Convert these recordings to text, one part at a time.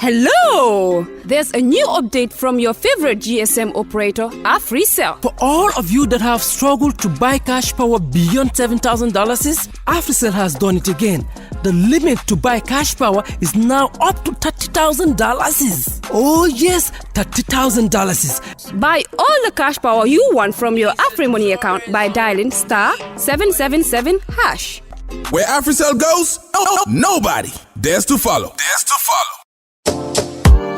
Hello! There's a new update from your favorite GSM operator, Africell. For all of you that have struggled to buy cash power beyond $7,000, Africell has done it again. The limit to buy cash power is now up to $30,000. Oh yes, $30,000. Buy all the cash power you want from your AfriMoney account by dialing *777#. Where Africell goes, nobody dares to follow.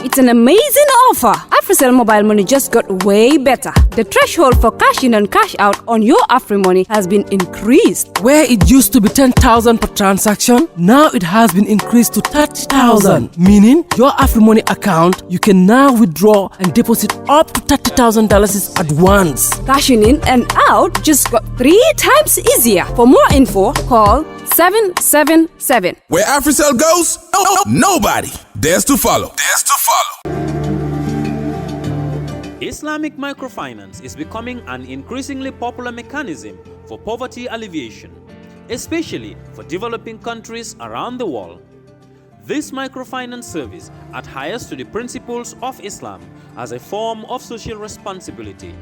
It's an amazing offer. Africell mobile money just got way better. The threshold for cash in and cash out on your AfriMoney has been increased. Where it used to be 10,000 per transaction, now it has been increased to 30,000. Meaning, your AfriMoney account, you can now withdraw and deposit up to $30,000 at once. Cashing in and out just got 3 times easier. For more info, call 777. Where Africell goes, nobody dares to follow. Islamic microfinance is becoming an increasingly popular mechanism for poverty alleviation, especially for developing countries around the world. This microfinance service adheres to the principles of Islam as a form of social responsibility.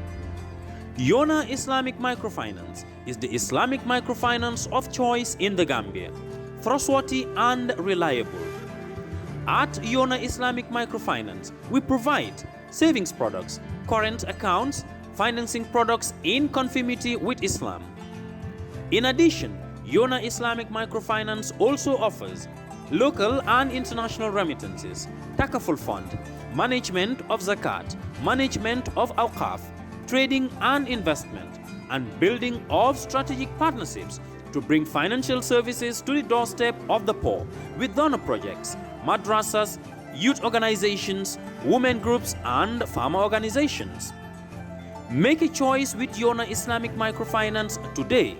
Yona Islamic Microfinance is the Islamic microfinance of choice in the Gambia, trustworthy and reliable. At Yona Islamic Microfinance, we provide savings products, current accounts, financing products in conformity with Islam. In addition, Yona Islamic Microfinance also offers local and international remittances, takaful fund, management of zakat, management of awqaf, trading and investment, and building of strategic partnerships to bring financial services to the doorstep of the poor with donor projects, madrasas, youth organizations, women groups, and farmer organizations. Make a choice with Yona Islamic Microfinance today.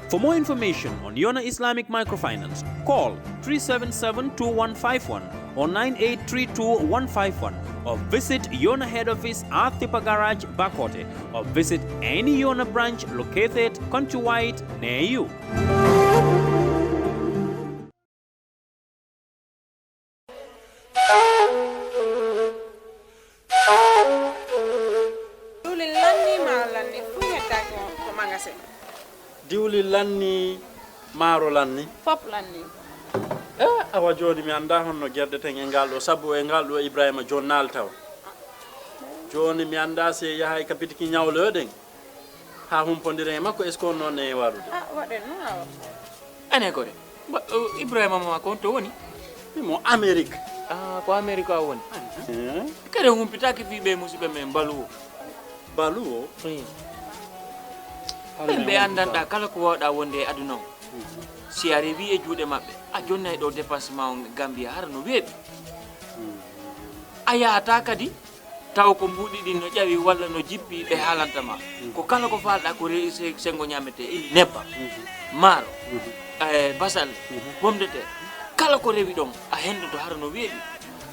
For more information on Yona Islamic Microfinance, call 377-2151 or 9832-151 or visit Yona head office at Tipa Garage, Bakote, or visit any Yona branch located countrywide near you. Diwli lanni maro lanni fop lanni awa joni mi anda honno gerde ten e ngal do sabu e ngal do Ibrahima jonnal taw joni mi anda se yahay kapitiki nyawloden ha humpondire makko est ce qu'on non e warude waden no ane ko de Ibrahima ma ko to woni mo Amerique ko America woni kare humpitaki fi be musibe men baluwo be andanda kala ko wawda wonde aduna si arrivi e juude mabbe a jonnay do dépassement Gambia har no weebi aya ata kadi taw ko mbudi din no jawi walla no jippi be halantama ko kala ko falda ko reese sengo nyamete ili nebba maro basal bomde te kala ko rewi dom a hendo to har no weebi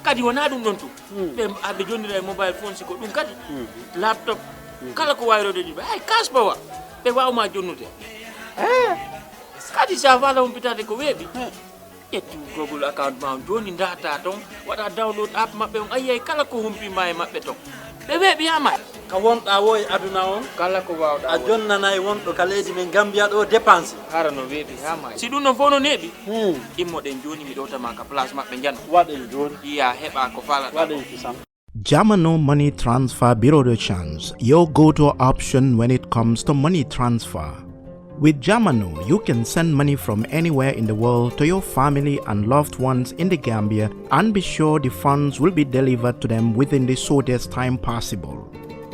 kadi wona dum don tu be abbe jonnira e mobile phone si ko dum kadi laptop kala ko wayrode di ay kasbawa be waawma jonnude kadi sa wala pitade ko weebi yetti Google account ma joni ndata ton wada download app mabbe on ayay kala ko humpi may mabbe ton be weebi yama ka wonda woy aduna on kala ko waawda a jonnana e wondo ka leydi men Gambia do dépense harano weebi yama si dun no fono nebi immo den joni mi dota ma ka place mabbe jan waden joni iya heba ko fala waden kisam Jamano Money Transfer Bureau de Change, your go-to option when it comes to money transfer. With Jamano, you can send money from anywhere in the world to your family and loved ones in the Gambia and be sure the funds will be delivered to them within the shortest time possible.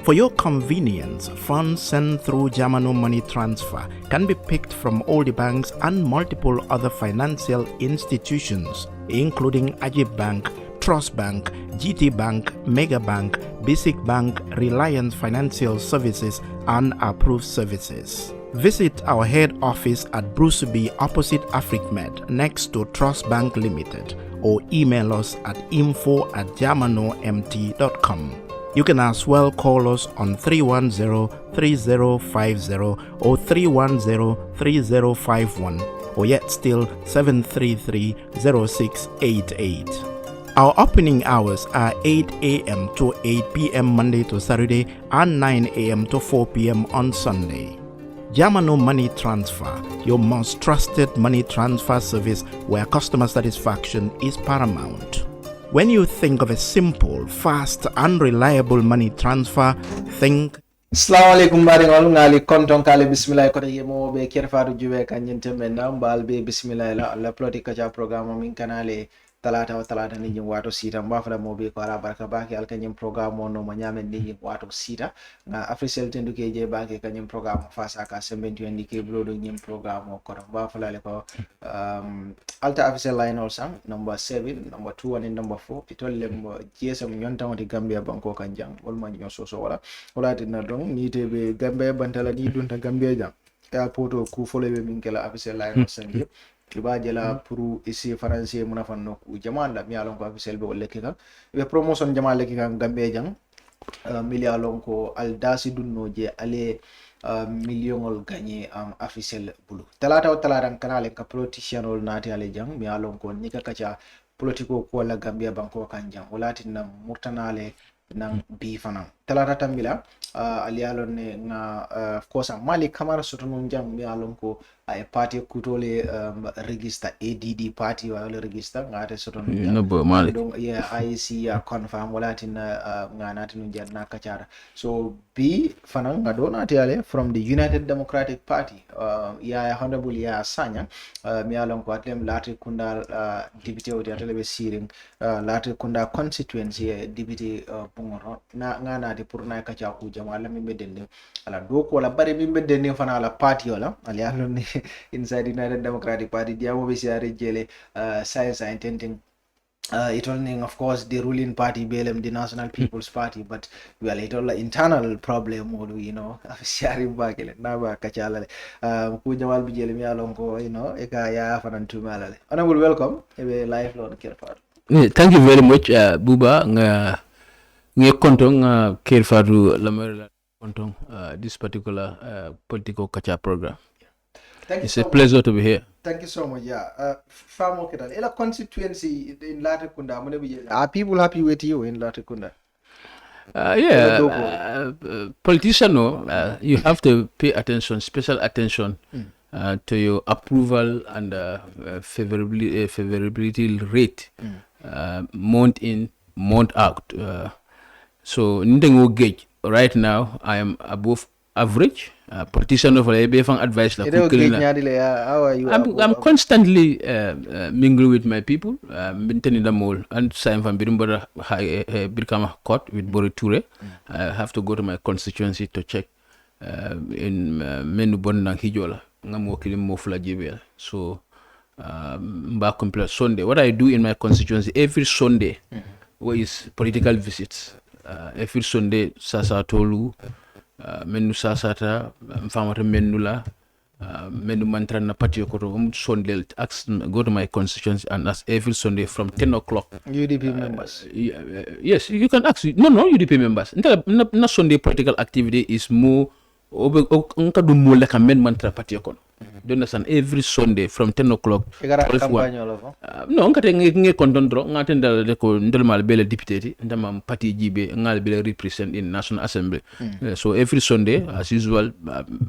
For your convenience, funds sent through Jamano Money Transfer can be picked from all the banks and multiple other financial institutions, including Ajib Bank, Trust Bank, GT Bank, Mega Bank, Basic Bank, Reliance Financial Services, and Approved Services. Visit our head office at Bruceby opposite AfricMed next to Trust Bank Limited or email us at info@jamanomt.com. You can as well call us on 310-3050 or 310-3051 or yet still 733-0688. Our opening hours are 8 a.m. to 8 p.m. Monday to Saturday and 9 a.m. to 4 p.m. on Sunday. Yamano Money Transfer, your most trusted money transfer service where customer satisfaction is paramount. When you think of a simple, fast, and reliable money transfer, think Assalamualaikum baringol ngali konton kale bismillah ko ye mo be kerfaatu juwe kanyente menna mbal be bismillah la Politic Kaacha programme min kanale talata ni jim wato sita mbafala mo be ko ara barka baki al kanyem programme no mo nyamen ni jim wato sita na Africell tenduke je baki kanyem programme face aka sembentu ndike blodo nyim programme ko mbafala le ko alta Africell line also number 7 number 2 and number 4 itolle mo gsm nyonta woni Gambia banko kanjang wol man nyo so wala dina don ni tebe Gambia bantala ni dunta Gambia jam ya poto ku folebe min kala Africell line also ngi iba jela pour ici français muna fanno ku jaman la mi alon ko Africell be wolle kika be promotion jaman le kika Gambia jang mi alon ko al dasi dunno je ale millionol gagné Africell bulu talata kanale ka politician ol nati ale jang mi alon ko nika kacha politiko ko la Gambia banko kanjang walati na murtanale nang bi fanan talata tambila ali alon ne na kosa mali kamara sotonon jang mi alon ko ay party kutole register ADD party wala register ngate soton no mali donc IC confirm walati na nganati no jarna kachara so bi fanan ngadona tiale from the United Democratic Party ya honorable Yahya Sanyang mi alon ko atlem Latrikunda député o tiale be siring Latrikunda Constituency député pungoro na ngana de pour na kacha ku jamala mi bedende ala do ko la bare mi bedende fana la party wala ali alon ni inside United Democratic Party diamo be siare jele science and intending it only of course the ruling party BLM the National People's Party but well it all internal problem or you know siare bagele na ba kachala ku jamal bi jele mi alon ko you know e ka ya fanan tu malale honorable welcome e live lord kerfar thank you very much Buba nga kontong kerfaru la kontong this particular Political Kaacha program. It's a pleasure to be here. Thank you so much. Yeah. Famo kedal. Ela constituency in Latrikunda. Are people happy with you in Latrikunda? Politician, you have to pay attention, special attention to your approval and favorability rate, month in, month out. So, gauge. Right now, I am above average. Politician of advice. How are you? I'm constantly mingling with my people. Maintaining the mall and sign from Birimbara Birkama Court with Bori Ture. I have to go to my constituency to check in Menubon and Hijola. I'm working in Mofla JBL. So back complete Sunday. What I do in my constituency every Sunday is political visits. Every Sunday, Sasa Tolu. Menu sasata mfamata menula menu mantra na patio koto Sunday go to my constituency and ask every Sunday from 10 o'clock UDP members yes you can ask no UDP members na Sunday political activity is more onka do mo like a men mantra patio kono do understand every Sunday from 10 o'clock no onka te nge kontondro ngate ndal ko ndol mal bele député ndama parti jibe ngal bele represent in National Assembly so every Sunday as usual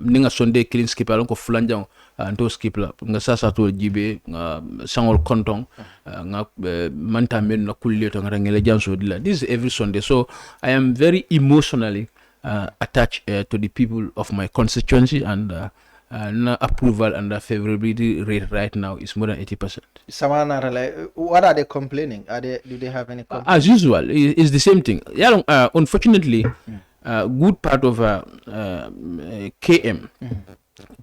ninga Sunday clean skip alon ko fulanjang ndo skip la nga sasa to jibe nga sangol kontong nga manta men na kulle to ngale janso dila this is every Sunday so I am very emotionally attached to the people of my constituency and approval and favorability rate right now is more than 80%. What are they complaining? Do they have any complaints? As usual, it's the same thing. Unfortunately, good part of KM,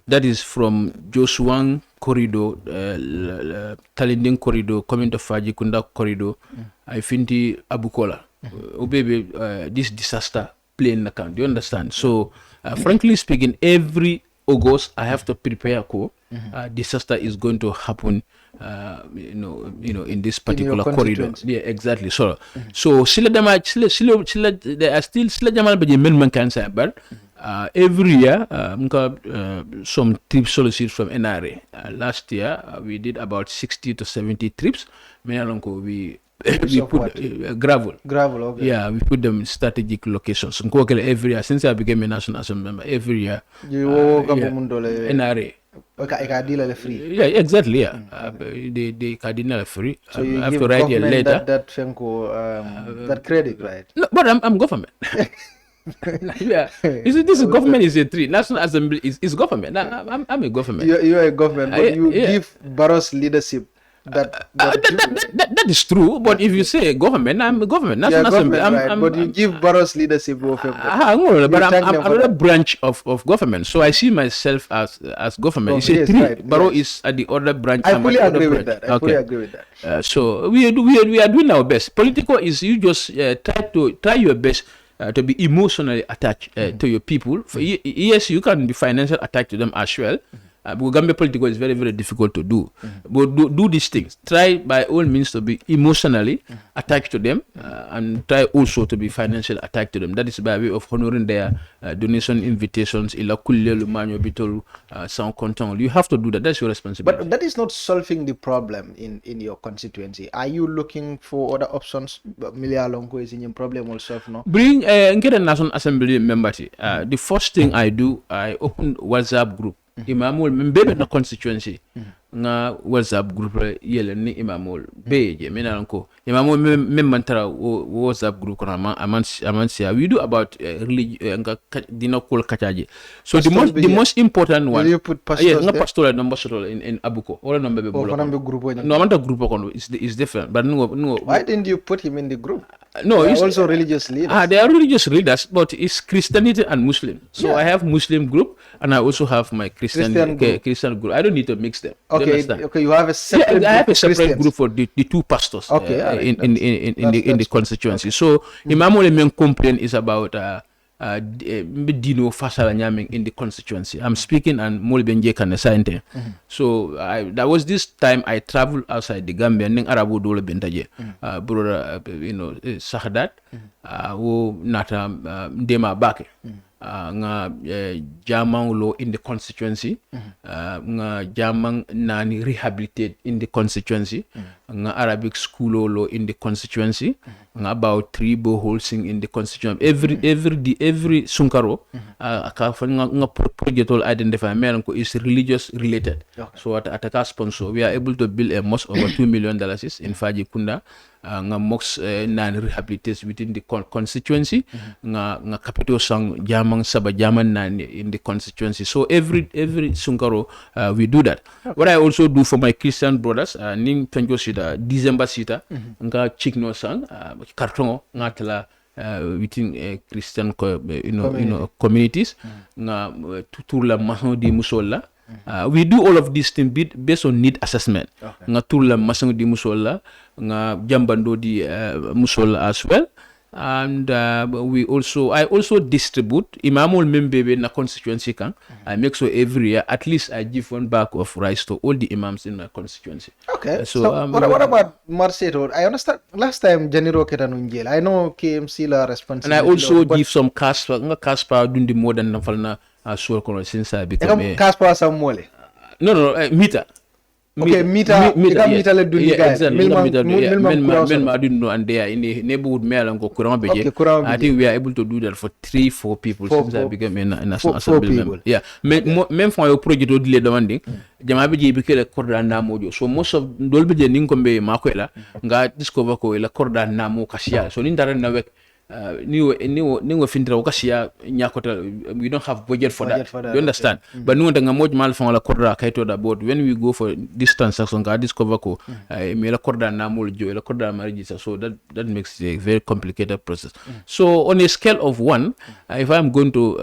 that is from Josuang corridor, Talinding corridor, coming to Fajikunda corridor, I think the Abukola. This disaster plane account. Do you understand? So, frankly speaking, every August I have to prepare disaster is going to happen in this particular corridor. Yeah, exactly. So sila there are still sila jamal be men can say but every year some trip solicit from NRA. Last year we did about 60 to 70 trips. We we put gravel. Gravel, okay. Yeah, we put them in strategic locations. Every year, since I became a National Assembly member, every year. NRA. Okay, free. Yeah, exactly. Yeah, the cardinal free. So you have give to write a letter. That credit, right? No, but I'm government. Yeah, this government is a tree. National Assembly is government. I'm a government. You're a government, but you give Barrow's leadership. That is true, but if you say government, I'm a government. National Assembly, but you give Barrow's leadership. But I'm another branch of government, so I see myself as government. It's a tree. Right, Barrow is at the other branch. I fully agree with that. I fully agree with that. So we are doing our best. Political is you just try your best. To be emotionally attached to your people. Yes, you can be financially attached to them as well. But Gambia political is very, very difficult to do. But do these things. Try by all means to be emotionally attached to them and try also to be financially attached to them. That is by way of honoring their donation invitations. You have to do that. That's your responsibility. But that is not solving the problem in your constituency. Are you looking for other options? Longo is in problem will solve no? Bring get a National Assembly member. The first thing I do, I open WhatsApp group. Imamul mbebe na constituency nga WhatsApp group yele ni imamul beje menanko imamul mantara WhatsApp group kana amansia we do about religion dino kol kachaji. So the most important one, you put pastors nga pastoral number in Abuko or number be bolo no amanta group kono is different, but no why didn't you put him in the group? No, it's also religious leaders. They are religious leaders, but it's Christianity and Muslim. So I have Muslim group and I also have my Christian group. I don't need to mix them. Okay, you have a separate. I have a separate group for the two pastors. In the constituency. So Imamole main complaint is about Dino Fasala Nyaming in the constituency. I'm speaking and Molbenje can assign. So that was this time I traveled outside the Gambia ning Arabu dole bentaje. Brother Sahadat wo nata Dema Bake. Nga jamang law in the constituency, nga jamang nani rehabilitate in the constituency, nga Arabic school law in the constituency, nga about 3 boreholes in the constituency. Every sunkaro nga project all identify melanko is religious related. So at a sponsor we are able to build a mosque over $2 million in Faji Kunda. Nga mosque nan rehabilitate within the constituency, nga capital sang jamang saba jaman nan in the constituency. So every sunkaro we do that. What I also do for my Christian brothers, ning penjo sita December sita nga chikno sang kartongo nga tala within Christian communities nga tutur la mason di musola. We do all of these things based on need assessment. Nga turla masang di musola, nga jambando di musola as well. And I also distribute imamul membebe na constituency kan. I make so every year at least I give one bag of rice to all the imams in my constituency. Okay. So what about Marseille? I understand last time Janiro Ketanun jail. I know KMC la responsibility. And I also give some cash for dundi more than nafalna since I become cash for some mole. No, meter. Okay, meter le dundi guys. Milma didn't and they are in the neighborhood mail and go Kuran. I think we are able to do that for 3-4 people since I became a National Assembly member. Yeah. Même for your project of delay demanding, Jamabi became a Kordan Namojo. So most of Dolby Ninkombe Makwela got discover ko la Kordan Namo Kasia. So in that nawek we don't have budget for that. You understand? But no nga moj mal fon la korda kaito da board when we go for this transaction ga discover ko me la korda na mol jo la korda marigisa, so that makes it a very complicated process. So on a scale of 1, if I'm going to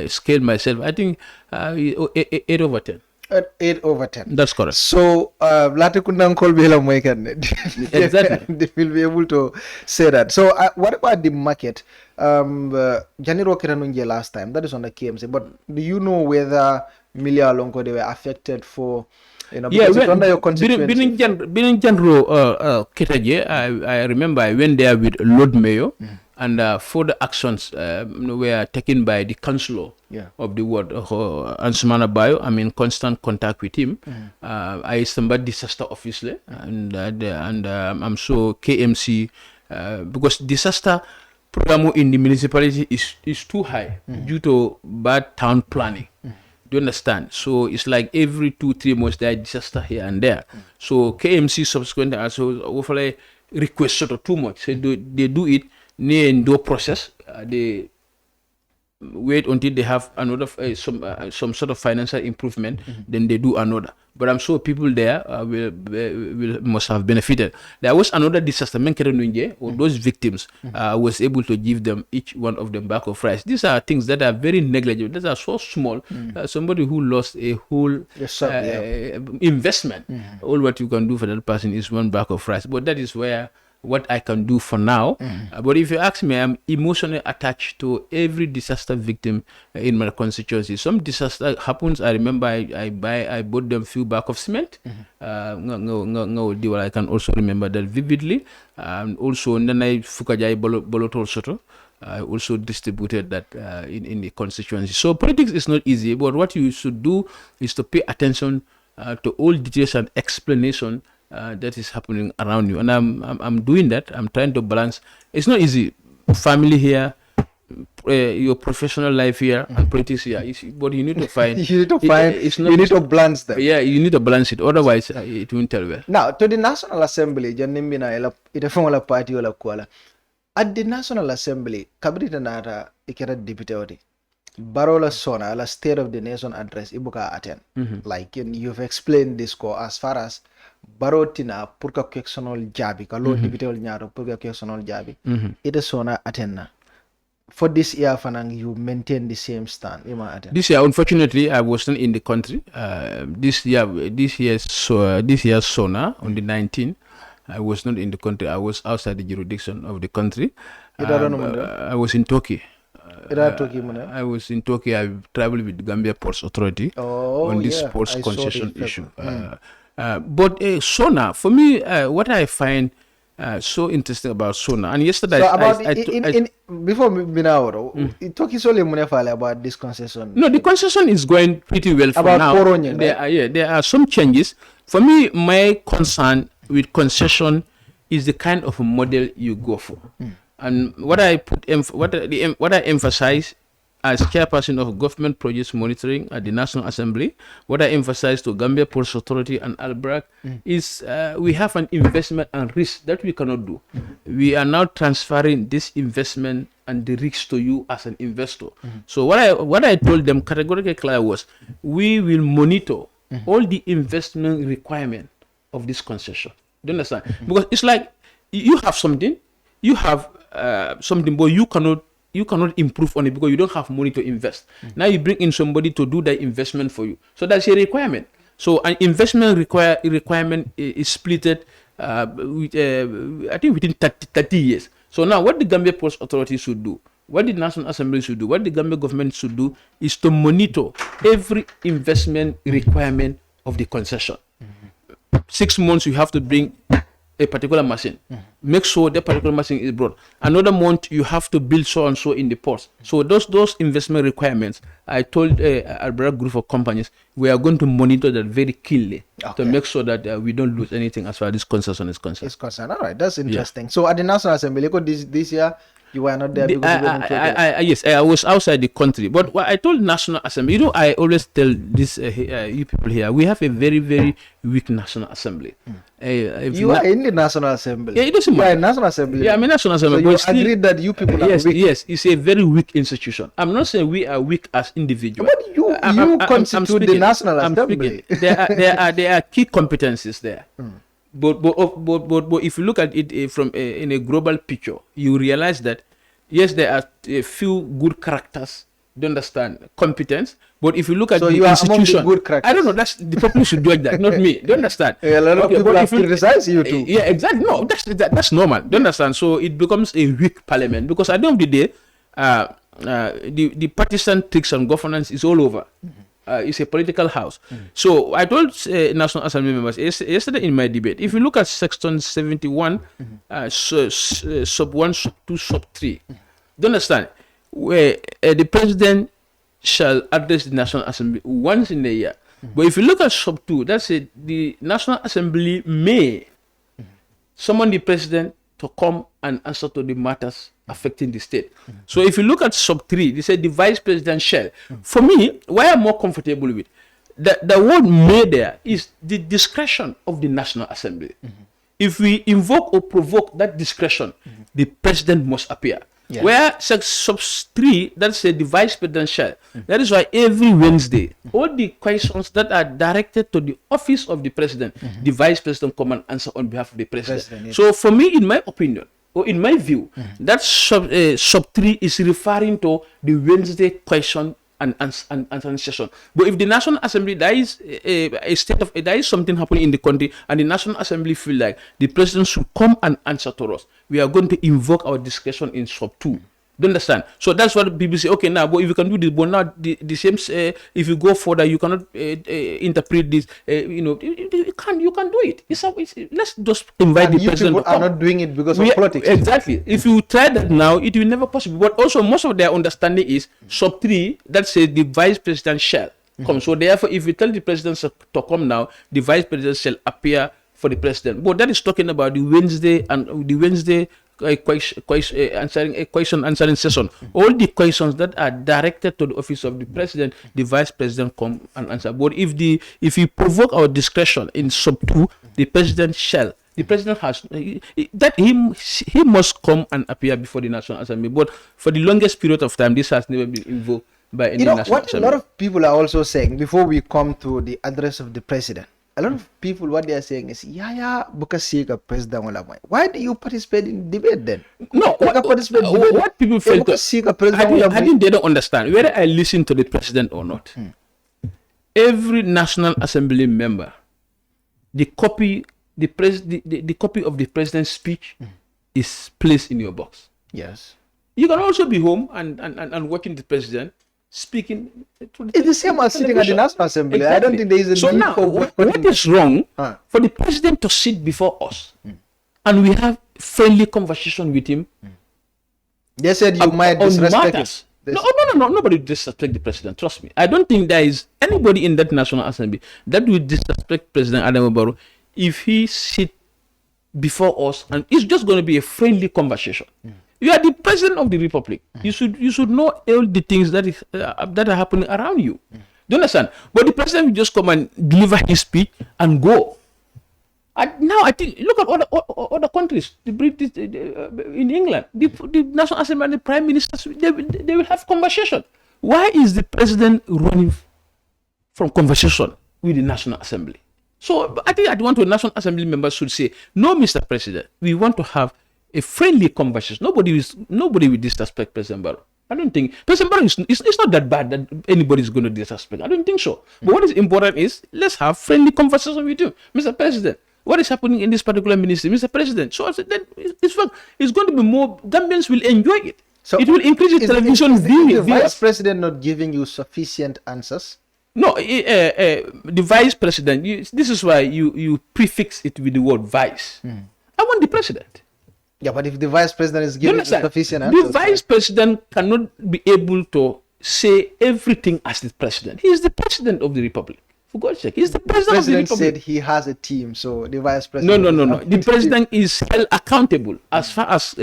scale myself, I think 8 over 10. 8 over 10. That's correct. So, Latrikunda exactly. They will be able to say that. So, what about the market? Janiro Keranunje last time, that is on the KMC. But do you know whether Milia Longo they were affected for? Because it's under your constituency. Binin Janro Ketaje, I remember I went there with Lord Mayor. and further actions were taken by the councillor of the ward, Ansumana Bayo. I'm in constant contact with him. I somebody disaster obviously, and I'm sure KMC because disaster program in the municipality is too high due to bad town planning. Do you understand? So it's like every 2-3 months there are disaster here and there. So KMC subsequently also hopefully request sort of too much. So they do it near and do process. They wait until they have another some sort of financial improvement, then they do another. But I'm sure people there must have benefited. There was another disaster, or those victims was able to give them each one of them bag of rice. These are things that are very negligible. These are so small. Somebody who lost a whole investment, all what you can do for that person is one bag of rice. But that is where what I can do for now. But if you ask me, I'm emotionally attached to every disaster victim in my constituency. Some disaster happens, I remember I bought them few bag of cement. I can also remember that vividly. And also, then I fukajai bolotol soto. I also distributed that in the constituency. So politics is not easy, but what you should do is to pay attention to all details and explanation that is happening around you, and I'm doing that. I'm trying to balance. It's not easy. Family here, your professional life here, and politics here. But you need to find. You need to balance that. Yeah, you need to balance it. Otherwise, it won't tell well. Now, to the National Assembly, party at the National Assembly, Kabirita Nata ikera deputy. Barola Sona, la State of the Nation address, ibuka attend. Like you've explained this as far as Barotina purka questionable jabi, ka lo deputy ol nyaro purka questionable jabi. Ita Sona attend na. For this year, Fanang, you maintain the same stand. This year, unfortunately, I wasn't in the country. This year, Sona on the 19th, I was not in the country. I was outside the jurisdiction of the country. I was in Turkey. I was in Turkey. I traveled with the Gambia Ports Authority on this ports concession issue. But Sona, for me, what I find so interesting about Sona, and yesterday, before Minawaro, Turkey is only about this concession. No, the concession is going pretty well for now. There are some changes. For me, my concern with concession is the kind of model you go for. And what I emphasize as chairperson of government projects monitoring at the National Assembly, what I emphasize to Gambia Ports Authority and Albrak is we have an investment and risk that we cannot do. We are now transferring this investment and the risk to you as an investor. So what I told them categorically clear was we will monitor all the investment requirement of this concession. Do you understand? Because it's like you have something, but you cannot improve on it because you don't have money to invest. Now you bring in somebody to do the investment for you. So that's a requirement. So an investment requirement is splitted I think within 30 years. So now what the Gambia Ports Authority should do, what the National Assembly should do, what the Gambia government should do is to monitor every investment requirement of the concession. 6 months you have to bring a particular machine. Make sure that particular machine is brought. Another month you have to build so and so in the ports. So those investment requirements, I told a group of companies we are going to monitor that very keenly to make sure that we don't lose anything as far as this concession is concerned. It's concerned. All right, that's interesting. So at the National Assembly, this year you were not there because yes, I was outside the country. But what I told National Assembly, I always tell this you people here, we have a very, very weak National Assembly. You are in the National Assembly. Yeah, it doesn't matter. You are in National Assembly. Yeah, I'm in National Assembly. So you agree that you people are weak? Yes, it's a very weak institution. I'm not saying we are weak as individuals. But you constitute the National Assembly. There are key competencies there. But if you look at it from in a global picture, you realize that yes, there are a few good characters. Do you understand? Competence. But if you look at the institution, good characters. I don't know. That's the people should do like that, not me. Do you understand? A lot of people have criticized you too. Yeah, exactly. No, that's normal. Do you understand? So it becomes a weak parliament because at the end of the day, the partisan tricks on governance is all over. It's a political house. So I told National Assembly members yesterday in my debate, if you look at Section 71, sub 1, sub 2, sub 3, do you understand? Where the president shall address the National Assembly once in a year. But if you look at sub 2, that's it, the National Assembly may summon the president to come and answer to the matters affecting the state. So if you look at sub 3, they said the vice president shall. For me, why I'm more comfortable with the word may there is the discretion of the National Assembly. If we invoke or provoke that discretion, the president must appear. Yes. Where sub 3, that's the vice president shall. That is why every Wednesday, all the questions that are directed to the office of the president, the vice president come and answer on behalf of the president. Yes. So for me, in my opinion, or in my view, that sub 3 is referring to the Wednesday question and answering session. But if the National Assembly, there is a state of there is something happening in the country, and the National Assembly feel like the president should come and answer to us, we are going to invoke our discretion in sub 2. Do you understand? So that's what people say. Okay, now, but if you can do this, but now the same. If you go further, you cannot interpret this. You can do it. Let's just invite the president. People are not doing it because of politics. Exactly. If you try that now, it will never possible. But also, most of their understanding is sub 3. That says the vice president shall come. So therefore, if you tell the president to come now, the vice president shall appear for the president. But that is talking about the Wednesday answering session. All the questions that are directed to the office of the president, the vice president come and answer. But if you provoke our discretion in sub 2, the president shall. The president has that he must come and appear before the National Assembly. But for the longest period of time, this has never been invoked by any National Assembly. A lot of people are also saying, before we come to the address of the president, a lot of people, what they are saying is, because president. Why do you participate in debate then? No, what people feel I think they don't understand. Whether I listen to the president or not, every National Assembly member, the copy of the president's speech is placed in your box. Yes. You can also be home and watching the president speaking. It's the same as sitting at the National Assembly. Exactly. I don't think there is a need for what is wrong for the president to sit before us and we have friendly conversation with him. They said you might disrespect him. No, nobody disrespect the president. Trust me. I don't think there is anybody in that National Assembly that will disrespect President Adam Barrow if he sit before us and it's just going to be a friendly conversation. You are the president of the republic. You should know all the things that are happening around you. Do you understand? But the president will just come and deliver his speech and go. Now I think look at other countries. The British in England, the National Assembly and the Prime Ministers they will have conversation. Why is the president running from conversation with the National Assembly? So I think the National Assembly members should say, no, Mr. President, we want to have a friendly conversation. Nobody will disrespect President Barrow. I don't think President Barrow it's not that bad that anybody is going to disrespect. I don't think so. But what is important is let's have friendly conversation with you, Mr. President. What is happening in this particular ministry, Mr. President? So I said that it's going to be more. Gambians will enjoy it. So it will increase the television viewing. Is the vice president not giving you sufficient answers? No, the vice president. This is why you prefix it with the word vice. I want the president. Yeah, but if the vice president is giving sufficient answers, the vice president cannot be able to say everything as the president. He is the president of the republic. For God's sake, he's the president of the republic. Said he has a team, so the vice president. No. The president is held accountable as far as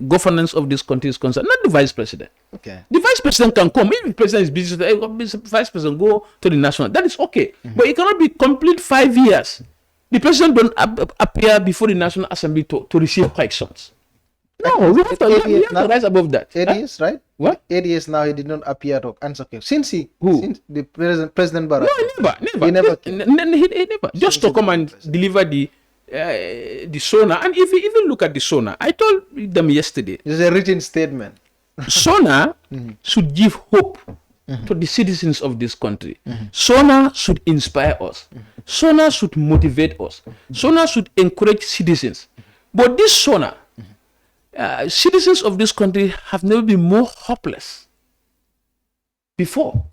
governance of this country is concerned. Not the vice president. Okay. The vice president can come. If the president is busy, the vice president go to the national. That is okay, but it cannot be complete 5 years. The president don't appear before the National Assembly to receive questions. No, we have to rise above that. 8 years, right? What? 8 years now, he did not appear to answer questions. Since the President Barrow? No, never. He never. Just to come and deliver the SONA. And if you even look at the SONA, I told them yesterday. It's a written statement. SONA should give hope to the citizens of this country. SONA should inspire us. SONA should motivate us. SONA should encourage citizens. But this SONA, citizens of this country have never been more hopeless before.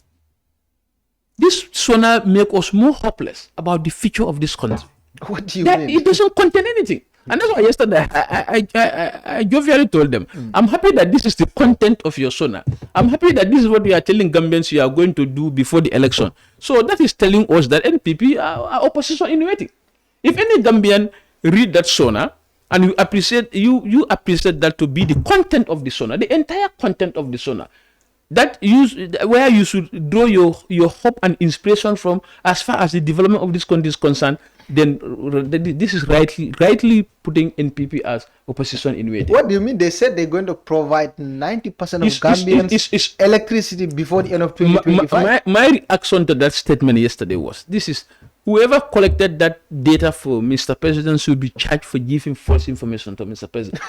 This SONA make us more hopeless about the future of this country. What do you That mean? it doesn't contain anything. And that's why yesterday I jovially told them, I'm happy that this is the content of your SONA. I'm happy that this is what you are telling Gambians you are going to do before the election. So that is telling us that NPP are opposition in waiting. If any Gambian read that SONA and you appreciate that to be the content of the SONA, the entire content of the SONA, where you should draw your hope and inspiration from as far as the development of this country is concerned, then this is rightly putting NPP as opposition in waiting. What do you mean? They said they're going to provide 90% of Gambians electricity before the end of 2025. My reaction to that statement yesterday was, this is whoever collected that data for Mr. President should be charged for giving false information to Mr. President.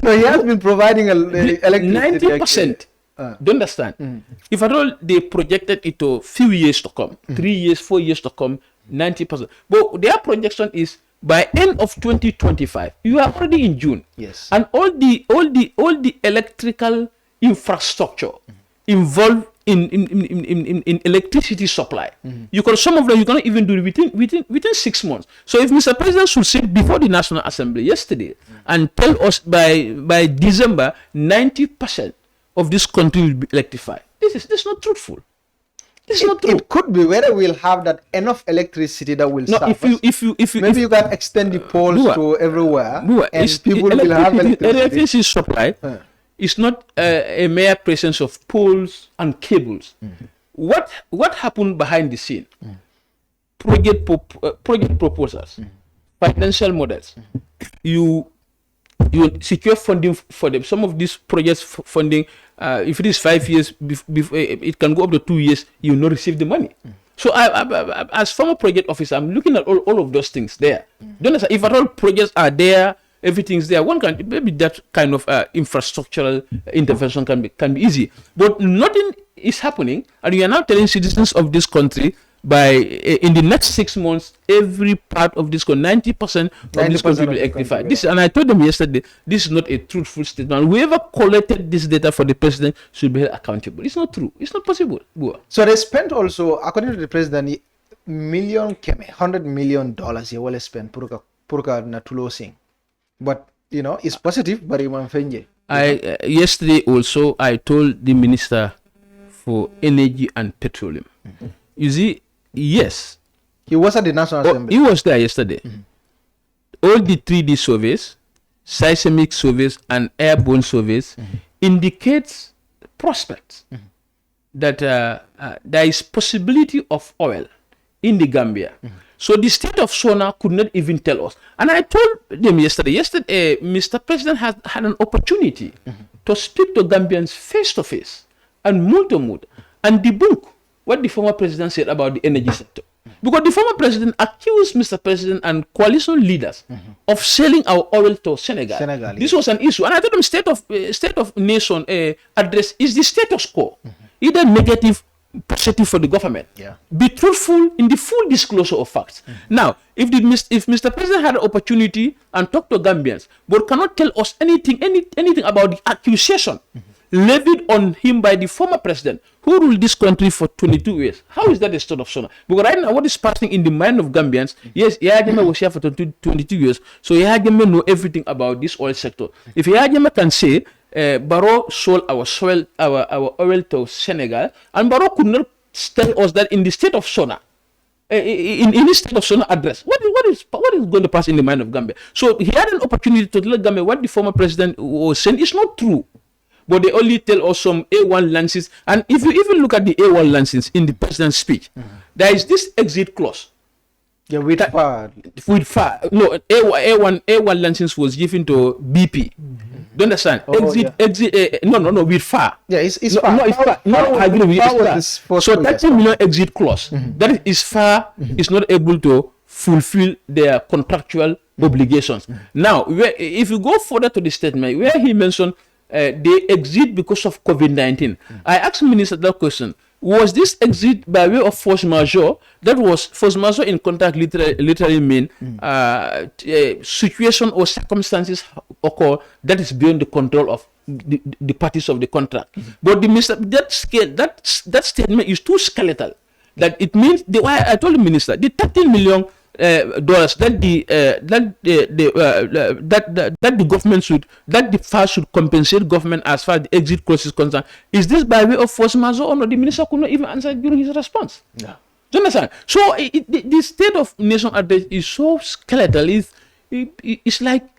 No, he has been providing electricity. 90%. Do you understand? If at all they projected it to few years to come, 3 years, 4 years to come, 90%. But their projection is by end of 2025. You are already in June. Yes. And all the electrical infrastructure involved in electricity supply. Some of them you cannot even do it within 6 months. So if Mr. President should sit before the National Assembly yesterday and tell us by December 90% of this country will be electrified, this is not truthful. This is not true. It could be whether we'll have that enough electricity that will start. If you maybe you can extend the poles to everywhere, and people will have electricity. Electricity supply is not a mere presence of poles and cables. What happened behind the scene? Project proposals, financial models. You secure funding for them. Some of these projects funding, if it is 5 years, it can go up to 2 years. You will not receive the money. So, as former project officer, I'm looking at all of those things there. Do you understand? If at all projects are there, everything's there. One can maybe that kind of infrastructural intervention can be easy, but nothing is happening, and we are now telling citizens of this country in the next 6 months, every part of this 90% of this country will electrify. This, and I told them yesterday, this is not a truthful statement. Whoever collected this data for the president should be held accountable. It's not true. It's not possible. So they spent also, according to the president, $100 million they will spend purka na tulosing. But it's positive, but yesterday also I told the Minister for Energy and Petroleum. You see, yes, he was at the National Assembly. He was there yesterday. All the 3D surveys, seismic surveys, and airborne surveys indicates prospects that there is possibility of oil in the Gambia. So the state of SONA could not even tell us. And I told them yesterday, Mr. President had an opportunity to speak to Gambians face to face and mood to mood and debunk what the former president said about the energy sector. Because the former president accused Mr. President and coalition leaders of selling our oil to Senegal. This was an issue. And I told them state of nation address is the status quo. Either negative, positive for the government. Be truthful in the full disclosure of facts. Now, if Mr. President had an opportunity and talked to Gambians, but cannot tell us anything about the accusation levied on him by the former president who ruled this country for 22 years. How is that a state of SONA? Because right now, what is passing in the mind of Gambians, yes, Yahya Jammeh was here for 22 years, so Yahya Jammeh know everything about this oil sector. If Yahya Jammeh can say, Barrow sold our oil to Senegal, and Barrow could not tell us that in the state of SONA, in the state of SONA address, what is going to pass in the mind of Gambia? So he had an opportunity to tell Gambia what the former president was saying is not true. But they only tell us some A1 licenses. And if you even look at the A1 license in the president's speech, there is this exit clause. Yeah, with FAR. No, A1 license was given to BP. Do you understand? No, with FAR. Yeah, it's FAR. No, it's FAR. No, I agree with FAR. So 30 million exit clause. That is FAR is not able to fulfill their contractual obligations. Now, if you go further to the statement, where he mentioned they exit because of COVID-19. I asked the minister that question. Was this exit by way of force majeure? That was force majeure in contract literally mean situation or circumstances occur that is beyond the control of the parties of the contract. But that statement is too skeletal. That it means why I told the minister the $13 million dollars that the government the FAR should compensate government as far as the exit clause is concerned. Is this by way of force majeure or no? The minister could not even answer during his response. Yeah. Do you understand? So the state of nation address is so skeletal. It's like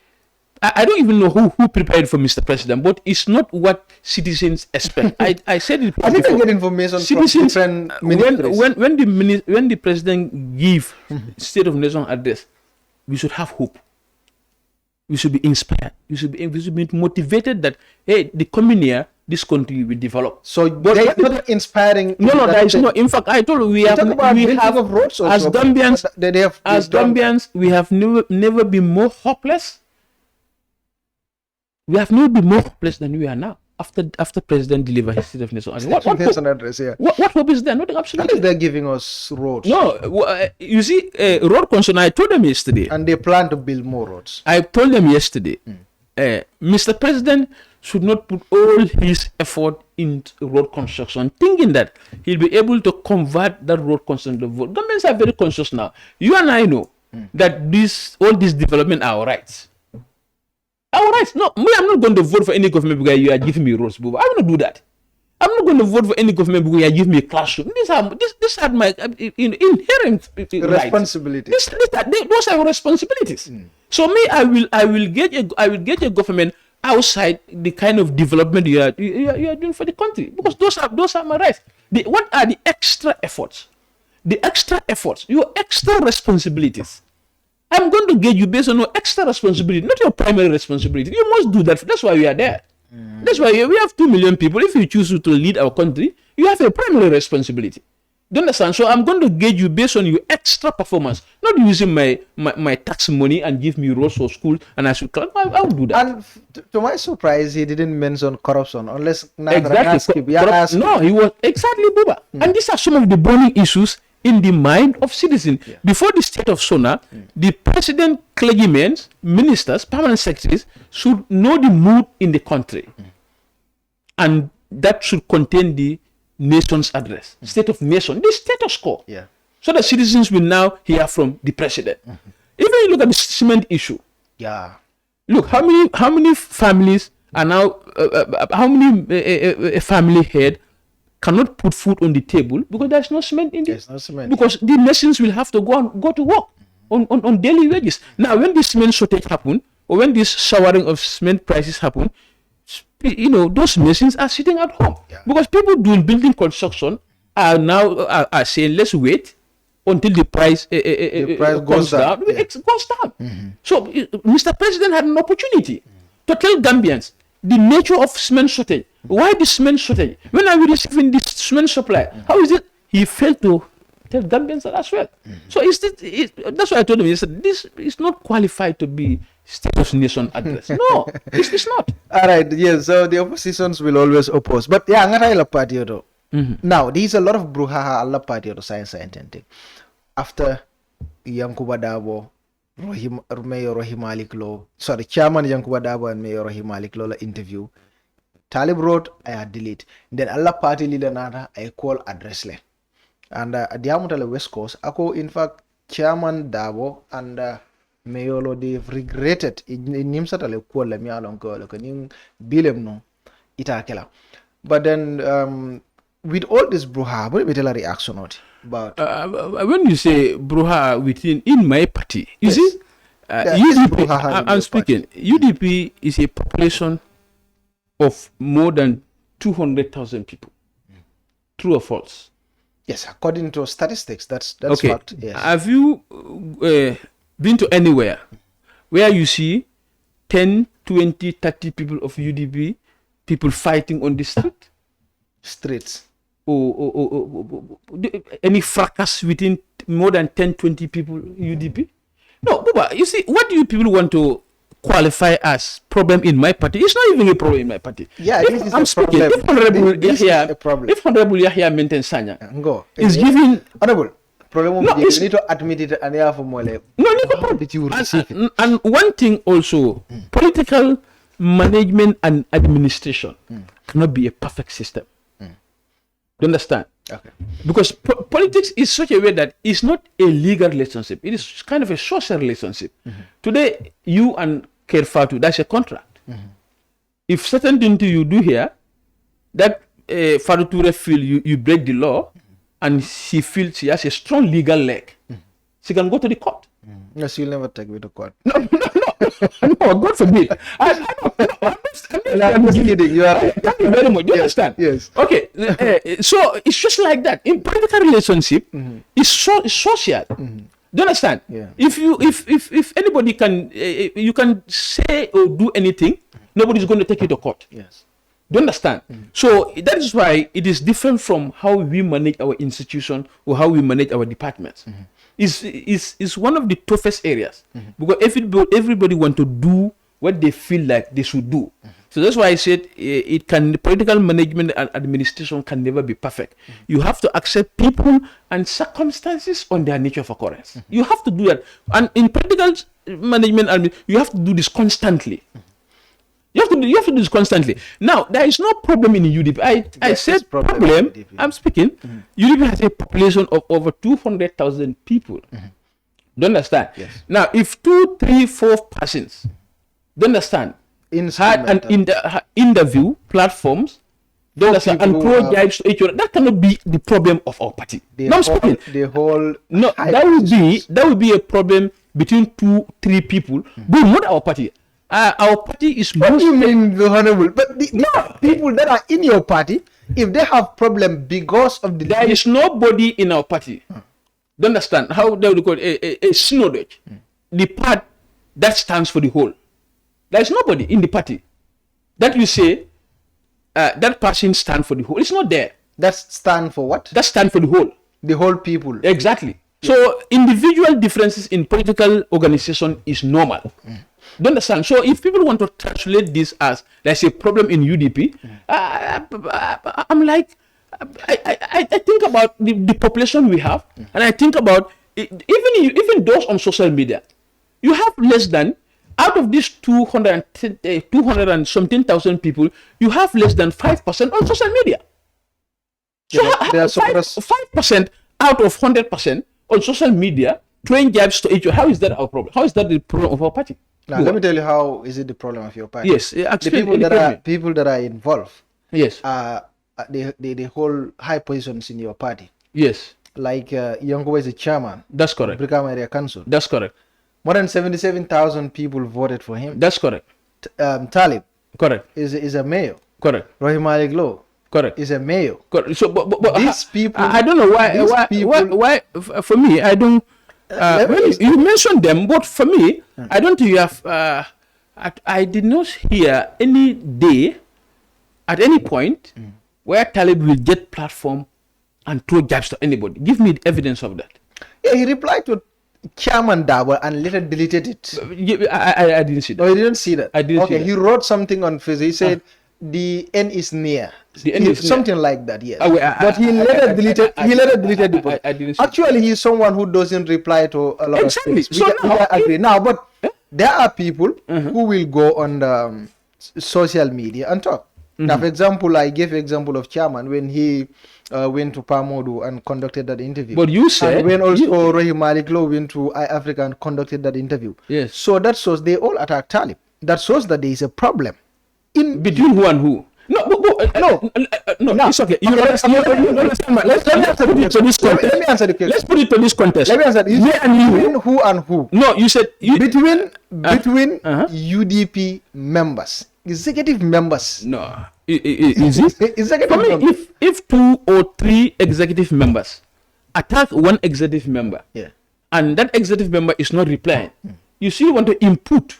I don't even know who prepared for Mr. President, but it's not what citizens expect. I said it before. I think I get information Citizens, from different ministries. when the president give state of nation address, we should have hope. We should be inspired. We should be motivated that hey, the coming year this country will develop. So they are not inspiring. No, there is no. In fact, I told you we have of roads also, as Gambians, we have never been more hopeless. We have never been more hopeless than we are now. After President deliver his state of nation address, what hope is there? Nothing, absolutely. They're giving us roads. No, you see, road concern. I told them yesterday, and they plan to build more roads. I told them yesterday, Mr. President should not put all his effort in road construction, thinking that he'll be able to convert that road construction to vote. Governments are very conscious now. You and I know that all this development are our rights. Our rights. No, I'm not going to vote for any government because you are giving me roads. I will not do that. I'm not going to vote for any government because you are giving me a classroom. These are my inherent responsibilities. Those are responsibilities. So me, I will get a government outside the kind of development you are doing for the country, because those are my rights. What are the extra efforts? The extra efforts, your extra responsibilities. I'm going to get you based on your extra responsibility, not your primary responsibility. You must do that. That's why we are there. That's why we have 2 million people. If you choose to lead our country, you have a primary responsibility. Do you understand? So I'm going to gauge you based on your extra performance, not using my tax money and give me roads for school and I should claim. I'll do that. And to my surprise, he didn't mention corruption unless exactly. No, he was exactly Buba. And these are some of the burning issues in the mind of citizens. Yeah. Before the state of SONA, the president, clergymen, ministers, permanent secretaries should know the mood in the country. And that should contain the nation's address, state of nation, the status quo. Yeah. So the citizens will now hear from the president. Even you look at the cement issue. Yeah. Look, how many families are now, how many a family head cannot put food on the table because there's no cement in it. No cement. Because the nations will have to go to work on daily wages. Now, when this cement shortage happen, or when this showering of cement prices happen, those nations are sitting at home. Yeah. Because people doing building construction are now are saying, let's wait until the price goes down. Yeah. It goes down. So, Mr. President had an opportunity to tell Gambians the nature of cement shortage. Why the cement shortage? When are we receiving this cement supply? How is it? He failed to tell Gambians as well. So that's why I told him, he said, this is not qualified to be state of nation address. No, it's not. All right, yes, so the oppositions will always oppose. But yeah, ngata party though. Now, there's a lot of brouhaha alla party to science and after Yankuba Dabo, Mayor Rohim Malik Law, Chairman Yankuba Dabo and Mayor Rohim Malik Law interview, Talib wrote, I had delete. Then Allah party leader nana, I call address le. And at the Amutala West Coast, Ako in fact, Chairman Dabo and Mayor Law, they've regretted in Nimsatale call le mialon ko le kaning bilem no itakela. But then with all this brouhaha, what is the reaction out? But when you say brouhaha in my party, you see, UDP, I'm speaking. UDP is a population of more than 200,000 people. True or false? Yes, according to statistics, that's okay. Fact. Yes. Have you been to anywhere where you see 10, 20, 30 people of UDP, people fighting on the streets? Or any fracas within more than 10, 20 people UDP? No, Buba, you see, what do you people want to qualify as problem in my party? It's not even a problem in my party. Yeah, I'm speaking. If Honorable Yahya Sanyang is giving Honorable problem, no, you need to admit it and you have more and one thing also, political management and administration cannot be a perfect system. Do you understand? Okay. Because politics is such a way that it's not a legal relationship. It is kind of a social relationship. Today, you and Kerfatu, that's a contract. If certain things you do here, that Faruture feel you break the law, and she feels she has a strong legal leg, she can go to the court. Yes, you'll never take me to court. No, God forbid. I'm just kidding. You are right. Thank you very much. You understand? Yes. Okay. So it's just like that. In political relationship, it's social. Do you understand? Yeah. If anybody can, you can say or do anything, nobody's going to take you to court. Yes. Do you understand? So that is why it is different from how we manage our institution or how we manage our departments. Is one of the toughest areas because everybody want to do what they feel like they should do. So that's why I said political management and administration can never be perfect. You have to accept people and circumstances on their nature of occurrence. You have to do that, and in political management, you have to do this constantly. You have to do this constantly. Now, there is no problem in UDP. I said problem. I'm speaking. UDP has a population of over 200,000 people. Do you understand? Yes. Now, if 2, 3, 4 persons, do you understand, had an interview platforms, do you understand, and projects to each other, that cannot be the problem of our party. I'm speaking. That would be a problem between 2, 3 people, but not our party. Our party is what do you mean, honorable? But the people that are in your party, if they have problem because of the there is nobody in our party. Do you understand how they would call it a synod? The part that stands for the whole. There is nobody in the party that you say that person stand for the whole. It's not there. That stand for what? That stand for the whole. The whole people. Exactly. So individual differences in political organization is normal. Do you understand? So if people want to translate this as there's a problem in UDP, I'm like, I think about the population we have, and I think about even those on social media. You have less than, out of these 200 and something thousand people, you have less than 5% on social media. So 5% out of 100% on social media, throwing jabs to each other. How is that our problem? How is that the problem of our party? Now, let me tell you how is it the problem of your party. Yes, the people that are involved. Yes, they hold high positions in your party. Yes, like Yonko is the chairman. That's correct. Brikama Area Council. That's correct. More than 77,000 people voted for him. That's correct. Talib. Correct. Is a mayor. Correct. Rahim Ali Glo. Correct. Is a mayor. Correct. So, but these people. I don't know why. For me, I don't. You mentioned them, but for me, I don't think you have. I did not hear any day, at any point, where Talib will get platform and throw jabs to anybody. Give me evidence of that. Yeah, he replied to Chairman Dabo and later deleted it. I didn't see that. No, you didn't see that. I didn't see that. He wrote something on Facebook. He said the end is near. The end is something near. like that, yes. But he later deleted. He later deleted the post. I didn't see Actually, he's someone who doesn't reply to a lot of things. So I agree now, but there are people who will go on the social media and talk. Now, for example, I gave example of Chairman when he went to Pamodu and conducted that interview. But you said... And when also Rohim Maliklo went to iAfrica and conducted that interview. Yes. So that shows they all attack Talib. That shows that there is a problem. Between who and who? No, it's okay. You understand? Let me answer this contest. Let me answer the question. Let's put it to this contest. Let me answer. Between who and who? No, you said... Between UDP members. Executive members. No. Is it? Executive For me, members. if 2 or 3 executive members attack one executive member, and that executive member is not replying, you still want to input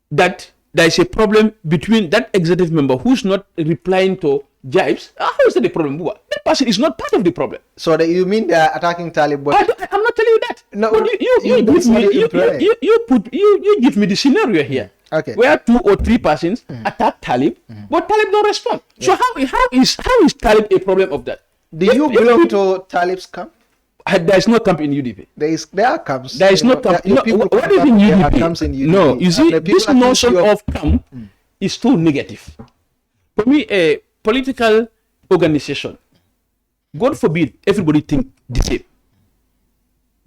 that there is a problem between that executive member who's not replying to jibes. How is that a problem? That person is not part of the problem. So you mean they are attacking Talib? But I'm not telling you that. No, but you give me the scenario here. Okay. Where 2 or 3 persons attack Talib, but Talib don't respond. So how is Talib a problem of that? Do you belong to Talib's camp? There is no camp in UDP. There are camps. There is no camp. What is in UDP? No, you see, this notion of camp is too negative. For me, a political organization God forbid everybody think the same.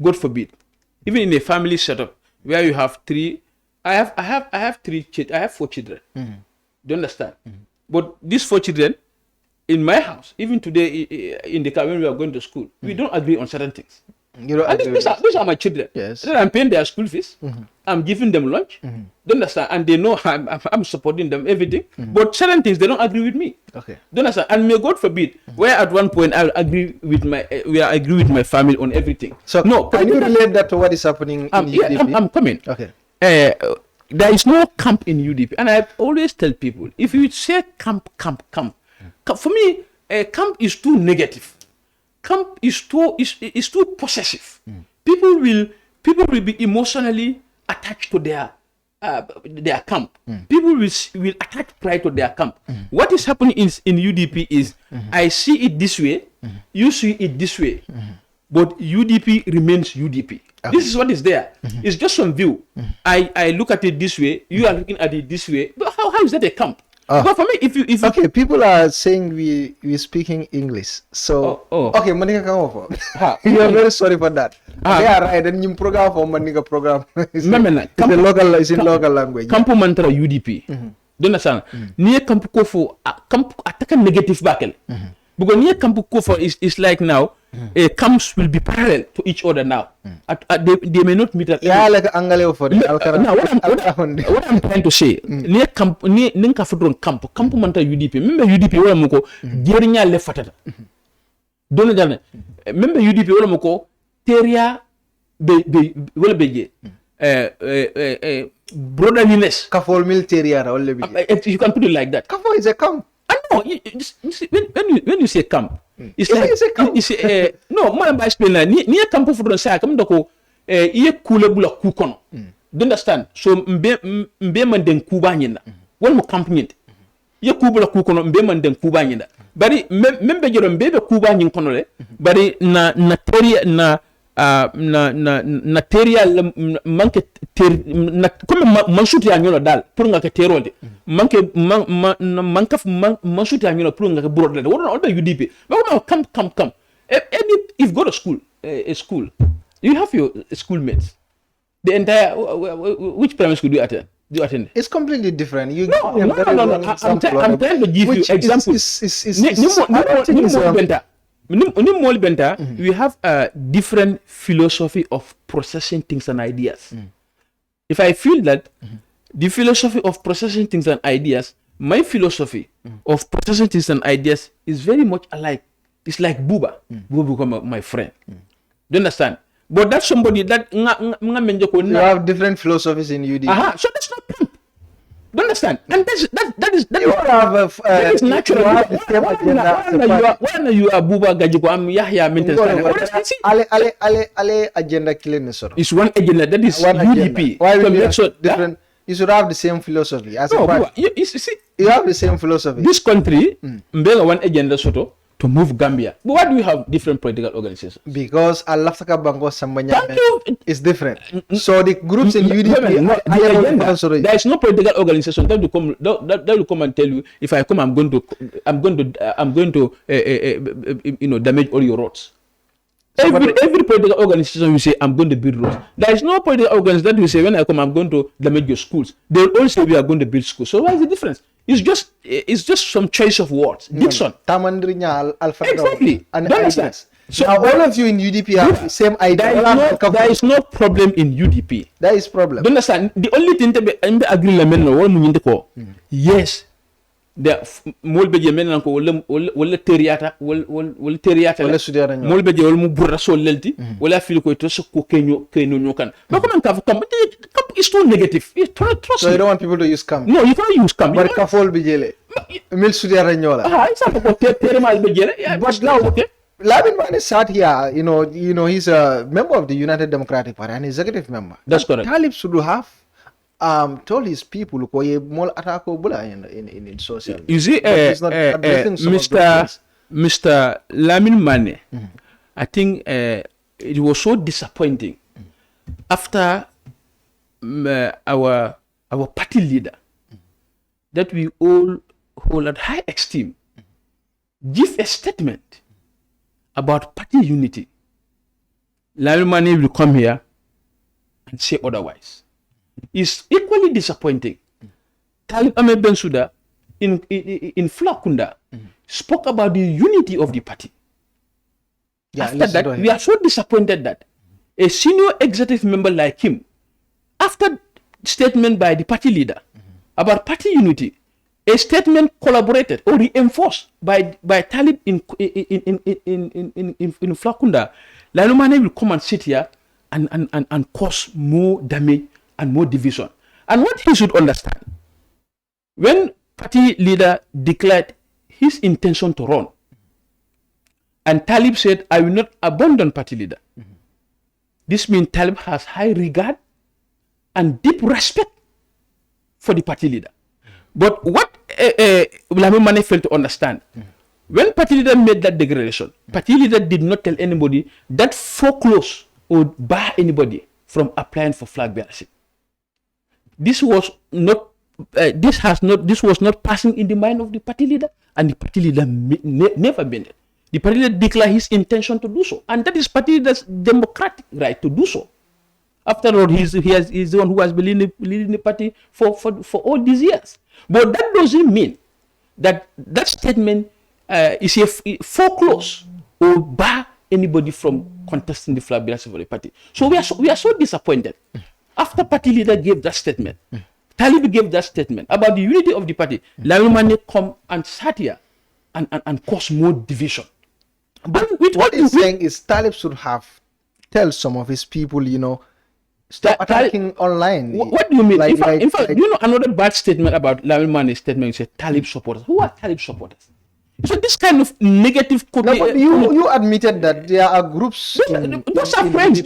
God forbid. Even in a family setup where you have three, I have 4 children. Do you understand? But these 4 children, in my house, even today in the car when we are going to school, we don't agree on certain things. You don't And agree these are my children. Yes. Then I'm paying their school fees. I'm giving them lunch. Do you understand? And they know I'm supporting them, everything. But certain things, they don't agree with me. Okay. Do you understand? And may God forbid, where at one point I agree with my family on everything. So no, can you relate that to what is happening in UDP? I'm coming. Okay. There is no camp in UDP, and I always tell people, if you say camp, for me, camp is too negative. Camp is too possessive. People will be emotionally attached to their camp. People will attach pride to their camp. What is happening in UDP is I see it this way, you see it this way, but UDP remains UDP. Okay. This is what is there. It's just some view. I look at it this way, you are looking at it this way. But how is that a camp? But for me, if okay, people are saying we speaking English. So okay, manika come over. You are very sorry for that. They are right, and you program for manika program. It's in local language. Campo mantra UDP. Do you understand? Near camp kofo camp attack negative bakel. Because near camp kofo is like now. Camps will be parallel to each other now. They may not meet at like Angale for the what I'm trying to say, near camp, near camp manta UDP. Remember UDP wala moko gerinya le fatata. Don't know. Remember UDP wala moko teria wala beje. Brotherliness. Kafol militaria wala beje. You can put it like that. Kafol is a camp. I know. When you say camp. It's like no, man by explain that near camp for the say come doko iye kule bula ku kono. Do you understand? So mbe man den kuba nyina. Wal mo camp nyinde. Iye ku bula ku kono mbe man den kuba nyina. Bari membe jero mbe kuba nyin kono le. Bari na teria na teria manke na comme mansuti ya nyola dal pour nga ke terolde manke manka mansuti ya nyola pour nga ke brodle wona on UDP but come if go to school a school you have your schoolmates the entire which primary school do you attend? It's completely different. No. I'm trying to give you examples. We have a different philosophy of processing things and ideas. If I feel that the philosophy of processing things and ideas, my philosophy of processing things and ideas is very much alike. It's like Buba. Buba become my friend. Do you understand? But that's somebody that you have different philosophies in UDP. So that's not camp. Do you understand? And that is that is natural. When you are Buba Gajiko, I'm Yahya Ale agenda killing sort. It's one agenda that is one UDP. Why will you have different? You should have the same philosophy. As you have the same philosophy. This country, one agenda soto to move Gambia. But why do we have different political organizations? Because Alafsaka Bango Sambanya is different. So the groups in UDP there is no political organization that will come and tell you if I come I'm going to damage all your roads. Every political organization will say I'm going to build roads. There is no political organization that will say when I come I'm going to damage your schools. They will all say we are going to build schools. So what is the difference? It's just some choice of words. Dixon. Exactly. And ideas. So now all of you in UDP have the same idea. There is no problem in UDP. There is problem. Do you understand? The only thing that I agree yes. The molbe je men ko wala teriata wala teriata molbe je wala mu burra so lelti wala fil ko to ko kenyo nyokan but comment camp is too negative. So you don't want people to use camp? No, you can't use camp. But kafol bi jele mil sudiara nyola it's not ko tere mal be jele but now okay Lamin Mane sat here, you know he's a member of the United Democratic Party, an executive member. That's correct. Talib should have told his people ko ye mol atako bula in social. You see, Mr. Lamin Mane, I think it was so disappointing after our party leader that we all hold at high esteem give a statement about party unity, Lamin Mane will come here and say otherwise. It's equally disappointing. Talib Ahmed Bensouda in Flakunda spoke about the unity of the party. Yeah, after that, we are so disappointed that a senior executive member like him, after statement by the party leader about party unity, a statement collaborated or reinforced by Talib in Flakunda, Lalumane will come and sit here and cause more damage and more division. And what he should understand, when party leader declared his intention to run, and Talib said, I will not abandon party leader. This means Talib has high regard and deep respect for the party leader. But what Lamin Mane failed to understand, when party leader made that declaration, party leader did not tell anybody that foreclose or bar anybody from applying for flag bearership. This was not passing in the mind of the party leader, and the party leader never made it. The party leader declared his intention to do so, and that is party leader's democratic right to do so. After all, he's the one who has been leading the party for all these years. But that doesn't mean that statement is a foreclose or bar anybody from contesting the flag bearership of the party. So we are so disappointed. After party leader gave that statement, Talib gave that statement about the unity of the party, Lamin Mane come and sat here and cause more division. But what he's saying is Talib should have tell some of his people, stop attacking online. What do you mean? In fact, another bad statement about Lamin Mane's statement, you say Talib supporters. Who are Talib supporters? So this kind of negative... No, but you admitted that there are groups... Those are friends.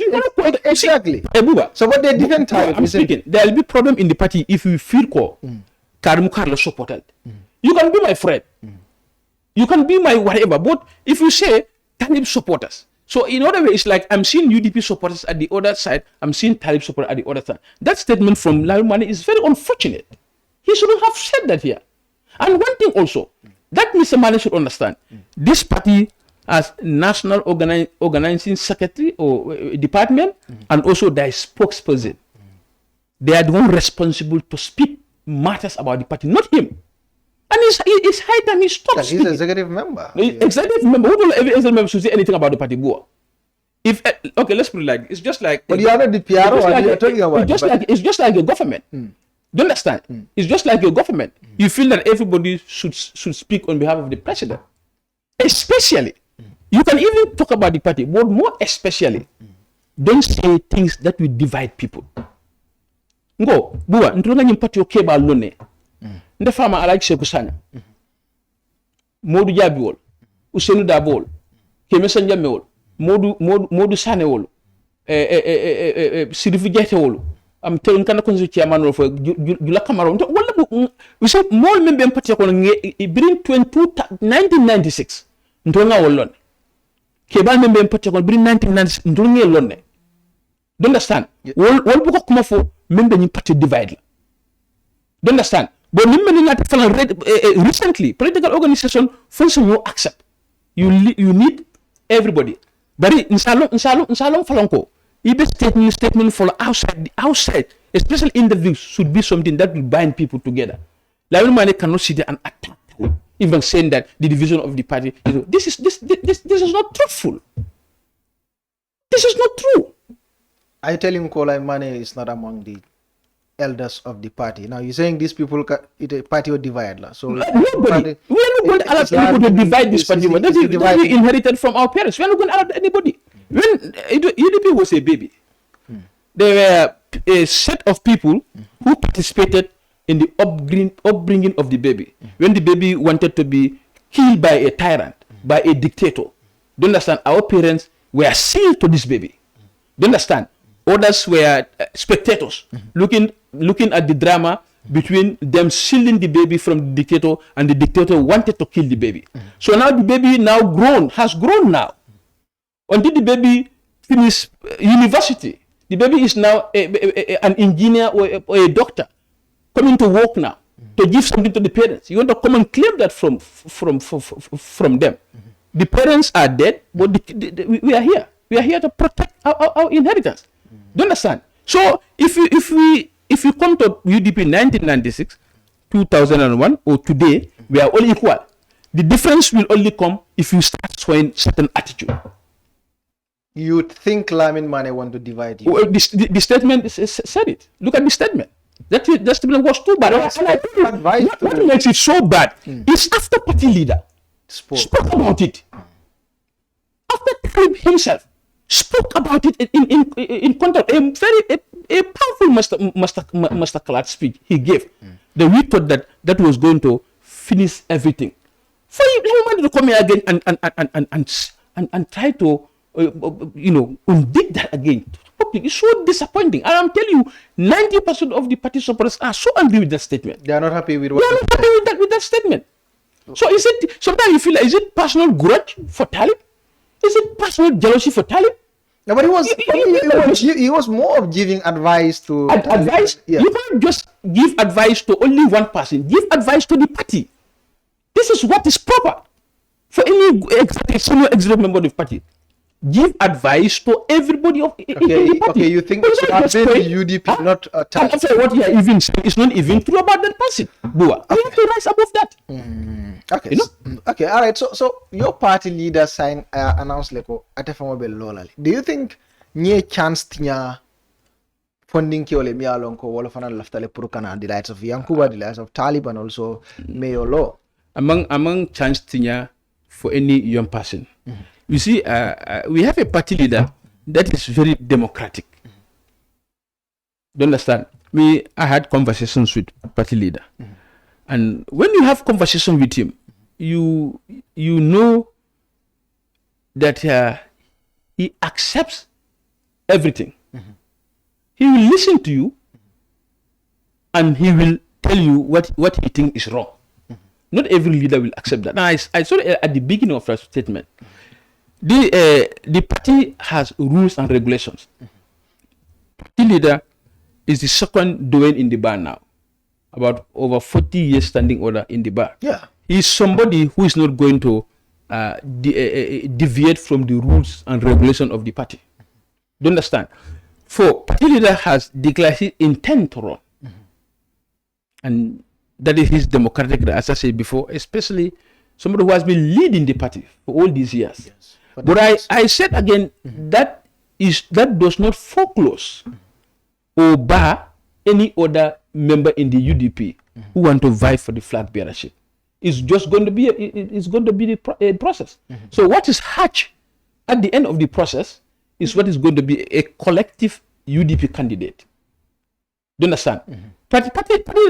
Exactly. So what they're different types. I'm speaking. There will be problem in the party if you feel Karmukarla supported. You can be my friend. You can be my whatever. But if you say Talib supporters, so in other way, it's like I'm seeing UDP supporters at the other side, I'm seeing Talib supporters at the other side. That statement from Lamin Mane is very unfortunate. He shouldn't have said that here. And one thing also, that Mr. Mane should understand, this party has national organizing secretary or department, and also their spokesperson. They are the one responsible to speak matters about the party, not him. And it's high time he stops speaking. He's executive member. Executive member. Who don't every executive member should say anything about the party? If okay, let's put it like it's just like. But you are not the PRO. It's just like a government. Do you understand? It's just like a government. You feel that everybody should speak on behalf of the president, especially. You can even talk about the party, but more especially, don't say things that will divide people. Ngo, buwa, nturonga nyimpati okeba lone. Nde fama alaik Sheku Sanyang. Modu Jabi wol. Usenu Dabo wol. Keme Sanjame wol. Modu Sane wol. Sirifu Jete wol. Am telling kana konsu chairman wol for Jula Kamara. Wala we say more member empati ko bring 1996. Nturonga wol lone. Keba member empati ko bring 1996 nturonga lone. Do you understand? Wol buko kuma fo member ni party divide. Do you understand? But recently, political organization function you accept. You need everybody. But in salon falonko, even statement for outside, especially interviews should be something that will bind people together. Lamin Mane cannot sit there and attack, even saying that the division of the party. This is not truthful. This is not true. Are you telling Lamin Mane is not among the elders of the party? Now you're saying these people the party will divide. So nobody. We are not going to allow people to divide this party. That we inherited from our parents. We are not going to allow anybody. When UDP was a baby, there were a set of people who participated in the upbringing of the baby. When the baby wanted to be killed by a tyrant, by a dictator, do you understand? Our parents were sealed to this baby. Do you understand? Others were spectators, looking at the drama between them shielding the baby from the dictator, and the dictator wanted to kill the baby. So now the baby has grown now. Until the baby finished university, the baby is now an engineer or a doctor coming to work now to give something to the parents. You want to come and claim that from them. The parents are dead, but we are here. We are here to protect our inheritance. Do you understand? So if you come to UDP 1996, 2001, or today, we are all equal. The difference will only come if you start showing certain attitude. You think Lamin Mane want to divide you? Well, the statement said it. Look at the statement. That statement was too bad. What makes it so bad is after party leader spoke about it. After Talib himself spoke about it in contact, a powerful masterclass speech he gave. Then we thought that was going to finish everything. For him to come here again and try to undig that again. It's so disappointing. And I'm telling you, 90% of the party supporters are so angry with that statement. They are not happy with what. They are not happy with that statement. So is it sometimes you feel like, is it personal grudge for Talib? Is it personal jealousy for Talib? No, but he was more of giving advice to advice. Yeah. You can't just give advice to only one person. Give advice to the party. This is what is proper for any senior executive member of the party. Give advice to everybody of the party. Okay, you think it should have been UDP, not Talib? After what you are even saying is not even true about that person. Bua, we have to rise above that. Okay, okay, all right. So your party leader signed announced leko atefamo be lolali. Do you think nye chance tinya funding ki ole miya lonko wala fana laftale purukana the likes of Yankuba, the likes of Talib, and also Mayor Law? Among chance tinya for any young person. You see, we have a party leader that is very democratic. Do you understand? I had conversations with party leader. And when you have conversation with him, you know that he accepts everything. He will listen to you and he will tell you what he thinks is wrong. Not every leader will accept that. Now, I saw it at the beginning of that statement. The party has rules and regulations. Party leader is the second doing in the bar now. About over 40 years standing order in the bar. Yeah. He's somebody who is not going to deviate from the rules and regulation of the party. Do you understand? For party leader has declared his intent to run. And that is his democratic right, as I said before, especially somebody who has been leading the party for all these years. Yes. But I said again, that does not foreclose or bar any other member in the UDP who want to vie for the flag bearership. It's just going to be a process. So what is hatched at the end of the process is what is going to be a collective UDP candidate. Do you understand? Party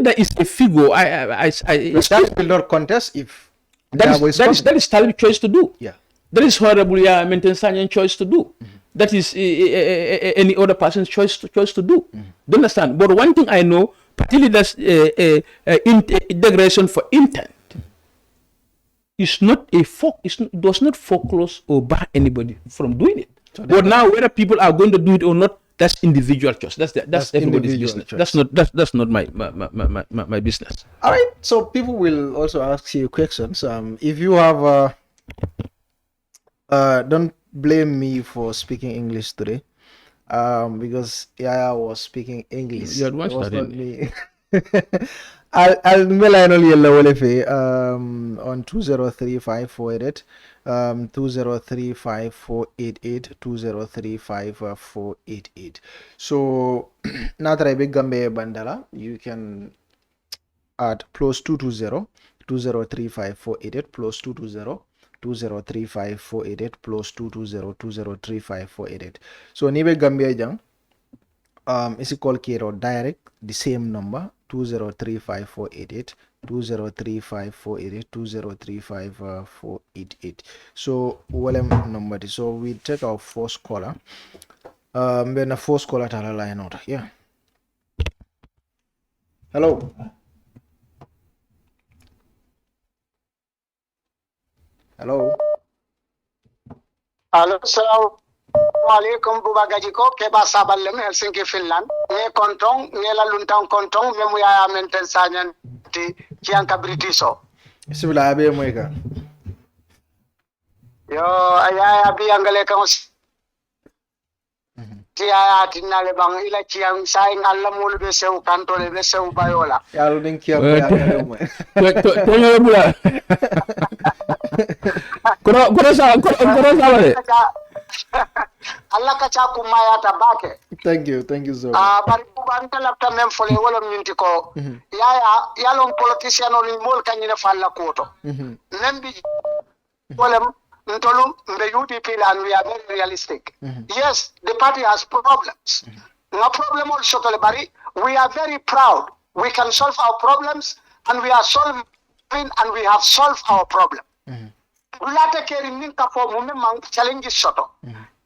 that is a figure. That will not contest if that is Talib's choice to do. Yeah. That is Honorable Yahya Sanyang's choice to do. That is any other person's choice to do. Do you understand? But one thing I know, party leaders' integration for intent is not does not foreclose or bar anybody from doing it. So but now whether people are going to do it or not, that's individual choice. That's everybody's business. Choice. That's not my business. All right. So people will also ask you questions. If you have don't blame me for speaking English today, because Yahya was speaking English. You had it was not me. I'll on 203548 203548 203548. So now that I beg Gambe Bandala, you can add +220 203548 +220 203548 +220 203548. So nibe Gambia jang is call Kiro direct the same number 203548 203548 203548. So walem number. So we take our first caller. Then the first caller tala line out. Yeah. Hello. Hello. Hello, salam alaikum bubagaji ko ke ba saballe me Helsinki Finland me kontong me la luntang kontong me muya menten sanyan ti kianka britiso bismillah abe moyka Yo aya bi angale kan Tia tinale bang ila chiang sai ngalla mulu be sew kantole be sew bayola. Ya lu ning kiam ya mo. Tengah pula. Kura salah deh. Allah ka cha kumaya tabake. Thank you so much. Bari kuban kala ta mem fole wala minti ko. Ya lon politician on mol kanyina falla koto. Nembi wala Ntolu the UDP and we are very realistic. Yes, the party has problems. No problem also Bari. We are very proud. We can solve our problems and we are solving and we have solved our problem. Ulata keri ninka for mumemang challenges soto.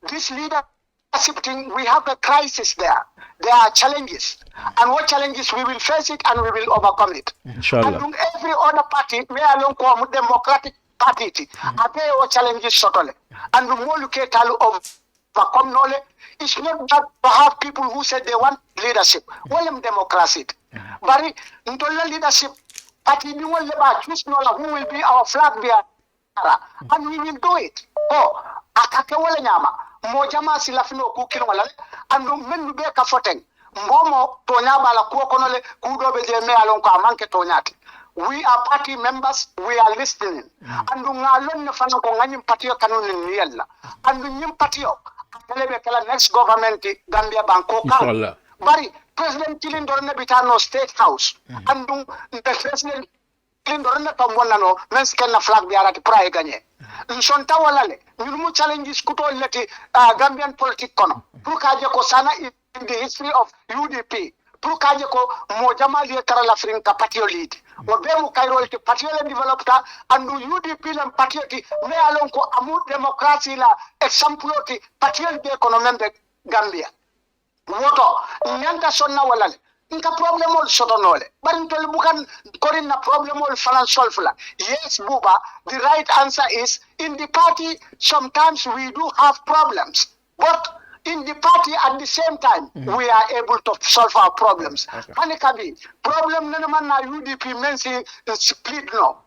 This leadership thing, we have a crisis there. There are challenges. And what challenges we will face it and we will overcome it. Inshallah. And every other party, we are long democratic party ate o challenges sotole and the more you get overcome nole it's not that to have people who said they want leadership well democracy bari ntolla leadership party ni wole ba choose nola who will be our flag bearer and we will do it akake wala nyama mo jama silafino ku kilo wala and men be ka foten mbomo to nyaba la ko konole ku do be je me alon ko manke to nyati. We are party members, we are listening. And ngalon na fana ko nganyim patio kanun ni yalla. And nyim patio kalebe kala next government Gambia banko kan. Bari President Kilin dorne bitano State House. And the President Kilin dorne tambona no men sken flag bi arati prae gagné. Nsonta walale nyumu challenges kuto leti Gambian politique kono. Pour kaje ko sana in the history of UDP. Pour kaje ko mo jamali kara la frinka patio lead. Wabemu kairol ti patio le developta and UDP le patio ti me alon ko amu democracy la example ti patio be economie Gambia. Woto nyanta sonna walale nka problem ol sotonole bari tol bukan korin na problem ol falan solve la. Yes buba, the right answer is in the party sometimes we do have problems, but in the party at the same time we are able to solve our problems. Panikabi problem nana man na UDP mensi split no.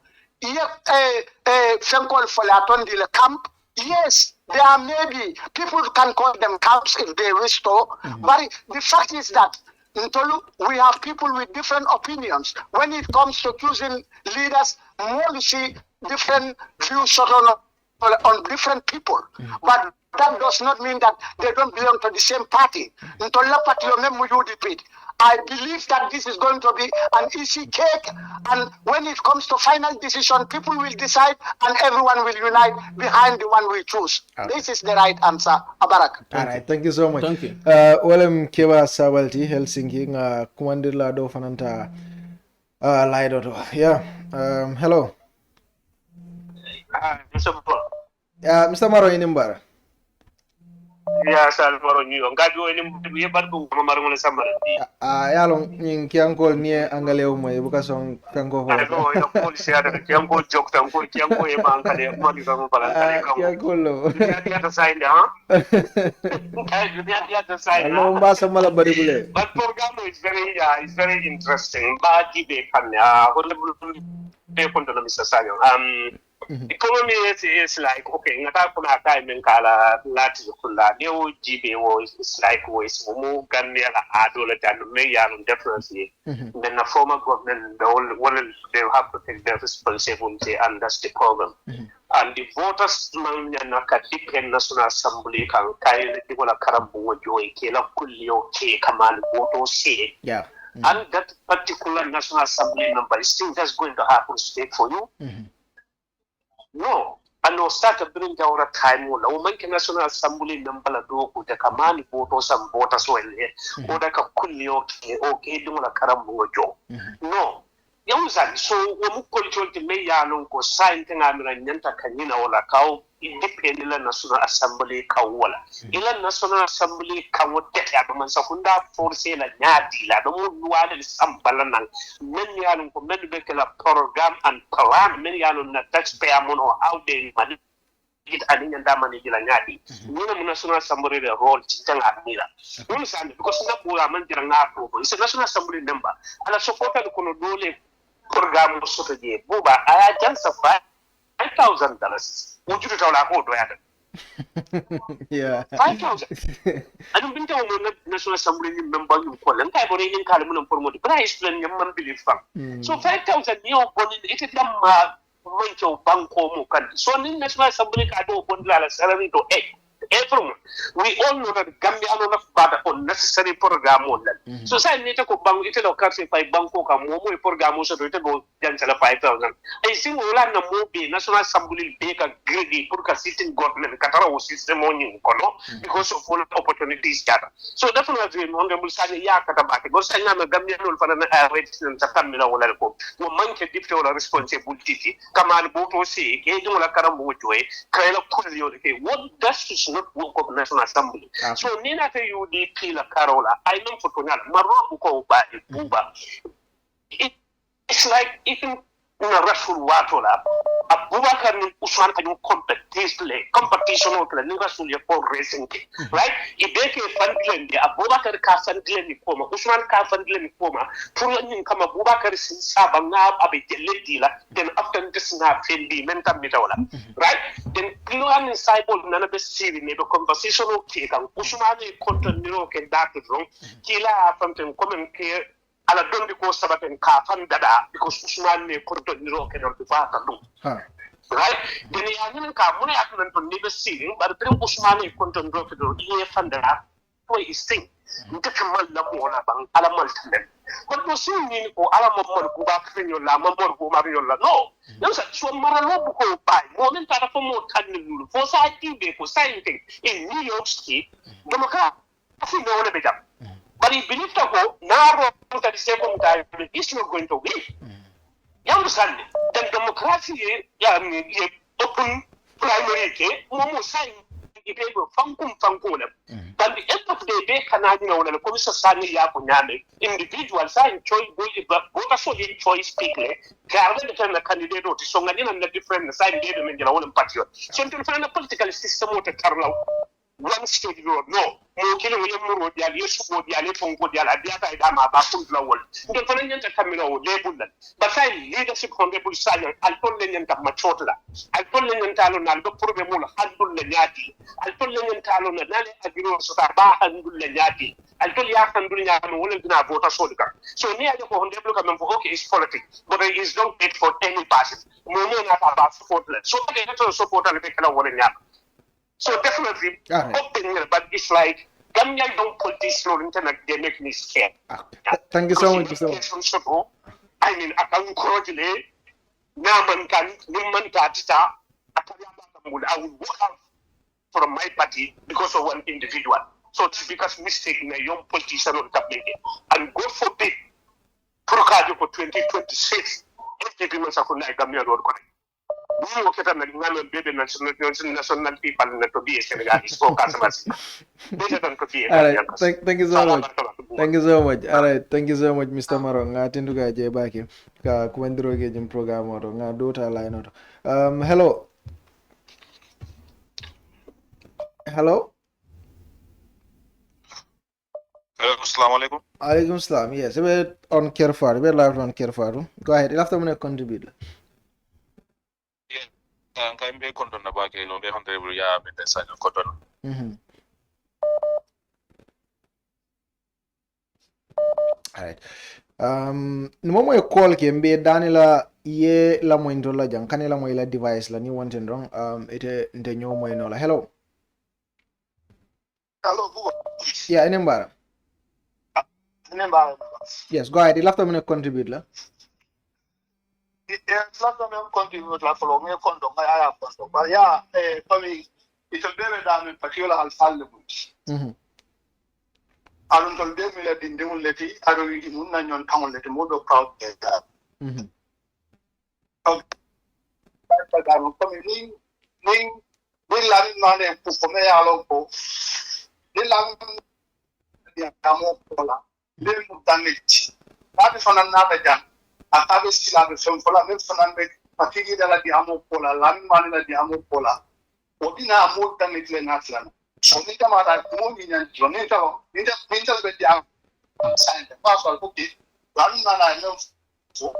Fenkol Folatondi le camp. Yes, there are maybe people can call them camps if they wish to, but the fact is that we have people with different opinions. When it comes to choosing leaders, more you see different views on different people. But that does not mean that they don't belong to the same party. I believe that this is going to be an easy cake, and when it comes to final decision, people will decide and everyone will unite behind the one we choose. Okay. This is the right answer. Abarak. All right, thank you so much. Thank you. Welcome Kewa Sabalti, Helsinki, Commander Lado Fananta Laido. Yeah, hello. Mr. Maro Inimbar. Ya sal maro nyo ngado ni yebar ko maro ngol samara yalong ning kiangkol ni angalew mo ibuka song kango ho ko yo policy ada kiangkol jok tam ko kiangkol e man kale mo di ko pala kale ko kiangkol lo ya to sign ha ya to sign no mbasa mala bari bule but program is very interesting ba di be kan ko le ko ndo Mr. Sanyang economy is like okay ngata kuna time kala Latrikunda new GB is like was mu Gambia la adola tan me yan definitely then the former government they have to take their responsibility and that's the problem and the voters man na ka depend national assembly kan kai di wala karambu wojo ke la kulliyo ke kaman voto say and that particular national assembly member is still just going to have respect for you. No, and no start to bring down a time when a woman can national assembly number a do with the command voters and voters well or like a kuni okay, do a carambojo. No, young so when culture to me, Yanko sign thing I'm in Yanta Canina or a cow, independent national assembly kawala. Ila national assembly kawote abman sakunda for sale a nyadi la no one is some balanang. Many yanum for many bekela program and plan many yanum na taxpayer mono how they manage it and in damani la nyadi. Nina national assembly the role chitang admira. You understand because na pura man diranga approval. It's a national assembly member. And a support kono dole program soto je buba aya jansa fa $5,000. Would you tell our code? Yeah. 5,000. I don't think the National Assembly member you call and I in Kalaman for what price plan your man believe from. So 5,000 new one it is a Mancho Banco Mukan. So in National Assembly, I don't want salary to 8. Everyone, we all know that Gambia enough bad unnecessary program on that. So say need to go bank it or cash by banco come more program so to go cancel 5,000. I think all na movie National Assembly take a greedy put a sitting government Katara system on you because of all opportunities that. So definitely honorable Sani ya katabaki. Go say na Gambia no for an rates and Sakamila wala ko. Wo manke dipte wala responsibility. Kamal boto say ke do la karamu joy. Kaila kulio ke what does not work of National Assembly. So Nina to UDP la Carola, I know for Tonal, Marobuko by Buba. It's like even in a Rasul Watola, a Bubakar Usman can competition of the Nivasulia for racing, right? If they can fund a Bubakar Kasan Glenny Poma, Usman Kafan Glenny Poma, Pulan come a Bubakar Sabanga, a bit Ledila, then after this now, Fendi, Menta Mitola, right? Then Pilan and Cyborg, none of the city, neighbor conversational cake, and Usman continue can that wrong, Kila from them common care. Ala don because sabat en kafan dada because Usman ne korto niro ke don fa ta dum right den ya nyen ka mun ya kan ton ni be sing bar tren Usman ne korto niro ke do ye fandara to is sing nta kamal la mo na bang ala mal tan ko do sing ni ko ala mo mo ko ba kren yo la mo mo ko ma yo la no no sa so mara lo bu ko ba mo men ta fo mo tan ni lu fo sa ti be ko sa inte in New York City democrat afi no le be jam. But he believed to go, now at the same time, it's not going to win. You understand? Then democracy, open primary, Momo sign, Funkum. But the end of the day, Canadian and the Commission Sani Yapuname, individual sign choice, voter for choice people, rather than a candidate or Songanin and the different side gave them in their own party. So, to find a political system of the Carlo. One state road, no. More killing William Road, the Alias Wood, the Alepon, the Aladiata, Dama, Bakun Lowell. The Fernand Camino, label that. But I leadership on the Bulsaya, Alponian Machotla, Alponian Talon, Aldo Puremula, Handul Lenyati, Alponian Talon, and Nale Agro Sotaba, Handul Lenyati, Altolia Handulia, and Wolina Vota Soldier. So near the Honda for okay, it's politics, but it is not paid for any passion. Momo about support. So they have to support and take a one in So definitely, but it's like Gambia don't put this law into they make me scared. Thank you so much, Mr. I mean, I can encourage you. Naman kan, Niman Tatita, I will walk out from my party because of one individual. So it's because mistake in a young politician on cabinet. And God forbid, Procadio for 2026, if people are Gambia road. We look at an baby national people to be a Senegalese for customers. Thank you so much. Thank you so much. All right, thank you so much, Mr. Marong. I think to get you back here. Kwendro gejim program or nga dota line or hello. Hello. Hello, assalamu alaikum. Alaikum salam. Yes, we're on Kerfar. We're live on Kerfar. Go ahead. You'll have to contribute. I'm very content about it. No, be honorable. Yeah, be the sign of cotton. All right. No more call can be Daniela ye la mo indola jang kanela mo ila device la ni wanting wrong ite nte nyo mo inola. Hello. Hello. Yeah, enembara. Yes, go ahead. You'll have to contribute la. It's not going to contribute like for me, I have condom. But yeah, for me, it's a very damn particular alphabet. I don't tell them that in the lady, I don't even know your tongue let them over proud that. Okay. I'm coming in, we land money for me, I'll go. They land the Amopola, they move damage. That is on another jam. Atabe sila be fem fola me fana be patigi dala di amo pola lami mani na di amo pola odina amo tangle na tsana so ni kama da mo ni nyan jone ta ni da be di am sign the pass all okay lami na no so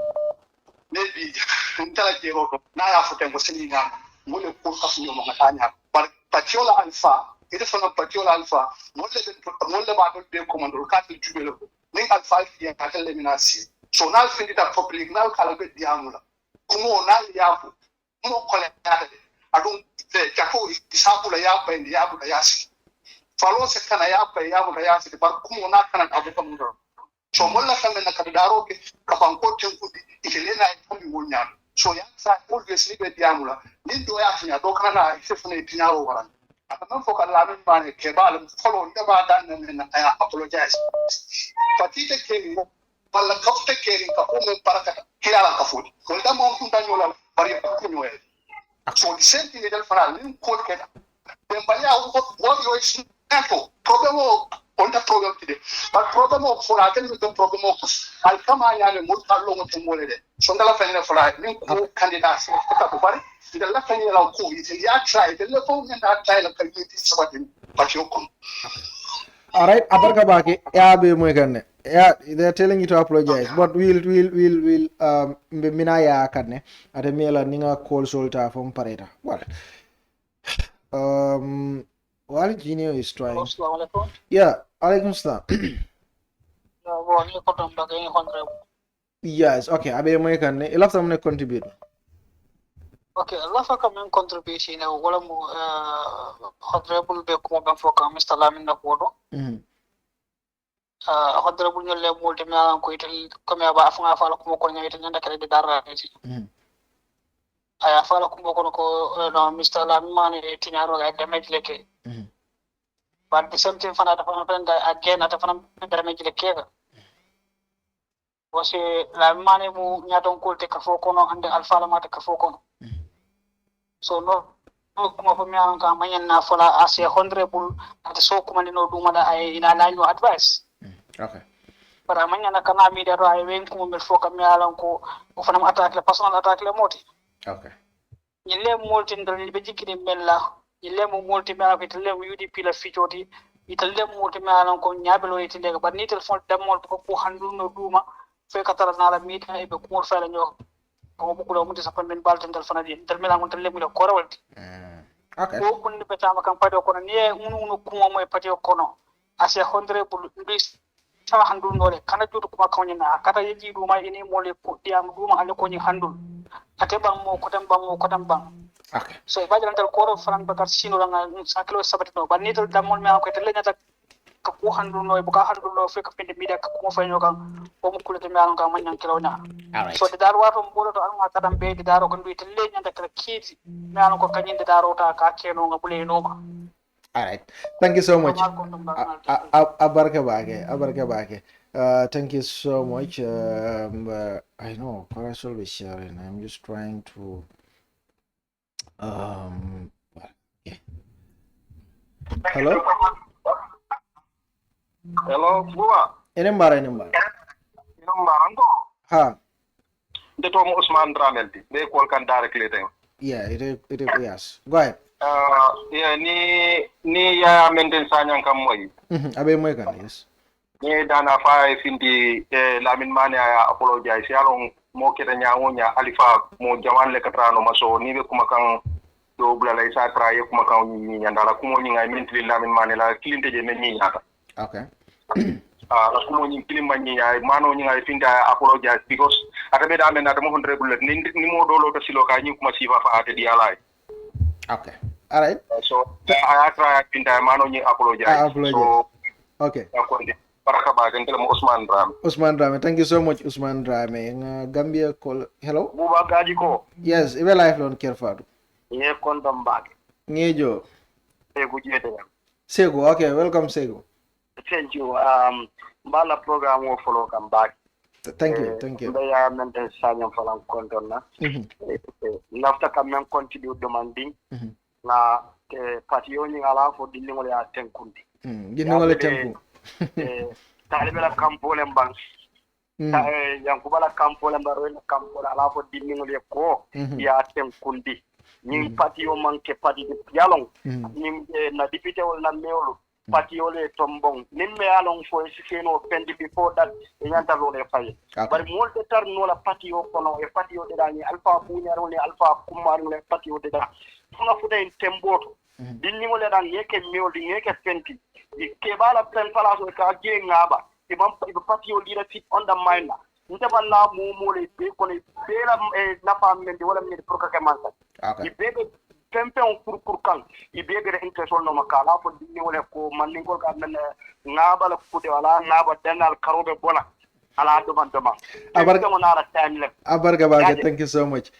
maybe intala je ko na ya foten ko sinina mo le ko ka funyo ma tanya par patiola alpha ite fana patiola alpha mo le ba do be commando ka ti jubelo ni alpha ya ka tele minasi so na findi ta public na kala be diamula kumo na yafu mo kole ade adun te jako isabu la yapa ndi yabu la yasi falo se kana yapa yabu la yasi par kumo na kana abu kamundo so mo la kana na kadaro ke ka banko tenkudi ikelena itambi wonya so ya sa always ni be diamula ni do ya tinya do kana na ifune tinyaro waran anan fo kala min bane ke bal follow ndaba dan na I apologize patite ke wala kafte ke ka umu parakata kilala kafudi ko da mo tun tanyola bari ko nyoe so the same thing del fana ni ko ke dem baya what you is echo problem on the program today but problem for atel with the problem al kama yani mo tallo mo temole de so ngala fene fala ni ko candidate so ko bari de la fene la ko yi ya try de le ko na try la kaliti sabatin patio. All right, abarka bake ya be mo kanne. Yeah, they're telling you to apologize, but we'll minaya kanne ate mela ninga call solta from pareta. While Genio is trying. Yeah, alaikum salam. Yes, okay, abe mo kanne ilaf tamne contribute. Okay, Allah come contribution wala mo honorable be ko ban foka Mr. Lamin na kodo. Honorable le multi me ko itel ko me ba afa fa ko ko nyawita nyanda kala de dara ci. Aya fa ko ko no Mr. Lamin mane tinyaro ga damage leke. But the same thing fana da fana again ata fana damage leke ga. Wasi Lamin mane mu nyaton ko te ka foko no ande alfa la mata ka foko no. So no kuma fa mi an ka manyan na fala as a honorable at so kuma no duma da ai ina line no advice. Okay. Para manyan na kana mi da ro ai wen kuma mel foka mi alan ko o fa nam attack le personal attack le moti. Okay. Yille multi ndal be jikini mella yille mo multi mi alan ko tele mo UDP la fichoti itelle multi mi alan ko nyabelo itinde ga ni telephone damol ko handu no duma fe katara na la mi ta e be ko fa la nyo ko bukulo muti sa men baltan dal fana di dal mela ngon tele mi ko rawalti okay ko kun be tama kan pado ko ni unu kuma moy pati ko no ase honorable ndis sa handu nole kana jutu kuma kawnya na kata yeji duma ini mole ko diam duma ale ko ni handul ate bang mo ko tam bang okay so ba jalan dal ko fran bakar sino nga sa kilo sabati no ba ni dal damol me ko tele nyata ko handu no bu ka handu no fe ka pende mi da ko fa nyokan ko mu kulete mi alon ka manyan kilo na so de daro wato mbodo to alma kadam be de daro ko bi tele nyanda kala kiti mi alon ko kanyinde daro ta ka keno nga bule no ma. All right, thank you so much. Abarka bake. Thank you so much. I know Parasol is sharing. I'm just trying to yeah. Hello. Hello, Bua. Enembara. Ha. The Tom Usman Dramelti. They call can directly then. Yeah, it yes. Go ahead. Yeah, ni ya Menden Sanyang kamoy. Abe mo kan, yes. Ni dana fa findi Lamin Mane ya apologize. Yalong mo kita nyangonya alifa mo jaman le katrano maso ni be kumakang do blala isa traye kumakang ni nyandala kumo ni ngai mentri Lamin Mane la kilinte je men ni nyata. Okay. La kumo ni kilima ni ya mano ni ngai finda apologize because atabe da men na mo honorable ni mo dolo to silo ka ni kuma sifa fa ate dialai. Okay. All right. So I try finda mano ni apologize. So okay. Usman Drame, thank you so much, Usman Drame. Gambia call. Hello. Buba Gajiko. Yes, we live on Kerfadu. Nye kondom bag. Ngejo. Segu jete. Segu, okay, welcome Segu. Thank you. Bala program will follow come back. Thank you. They are maintain Sanyang for kondom na. After coming continue demanding. Na party owning allow for dealing with our tenkundi. Ginwale tenku. Talibela kampo lembang yang kubala kampo lembaro kampo ala fo dimmingo le ko ya tem kundi ni pati o manke pati de yalong ni na député wol na mewlo party ole tombong nimme along fo sikeno pendi before that nyanta lo le fay bari mol de tar no la party o kono e party o de dani alpha bunyaro le alpha kumar le party o de da funa fuda en temboto dinni mo le dan yeke meol di yeke penti ke bala pen palaso ka je ngaba e bam party o leadership undermine nte balla mo le be ko le bela na famende wala mi pour ka mansa e bebe tempe on kur kan e bebe de intention no makala fo dinni wala ko manni ko ka men ngaba la fude wala ngaba denal karobe bona ala do man dama abarga baga thank you so much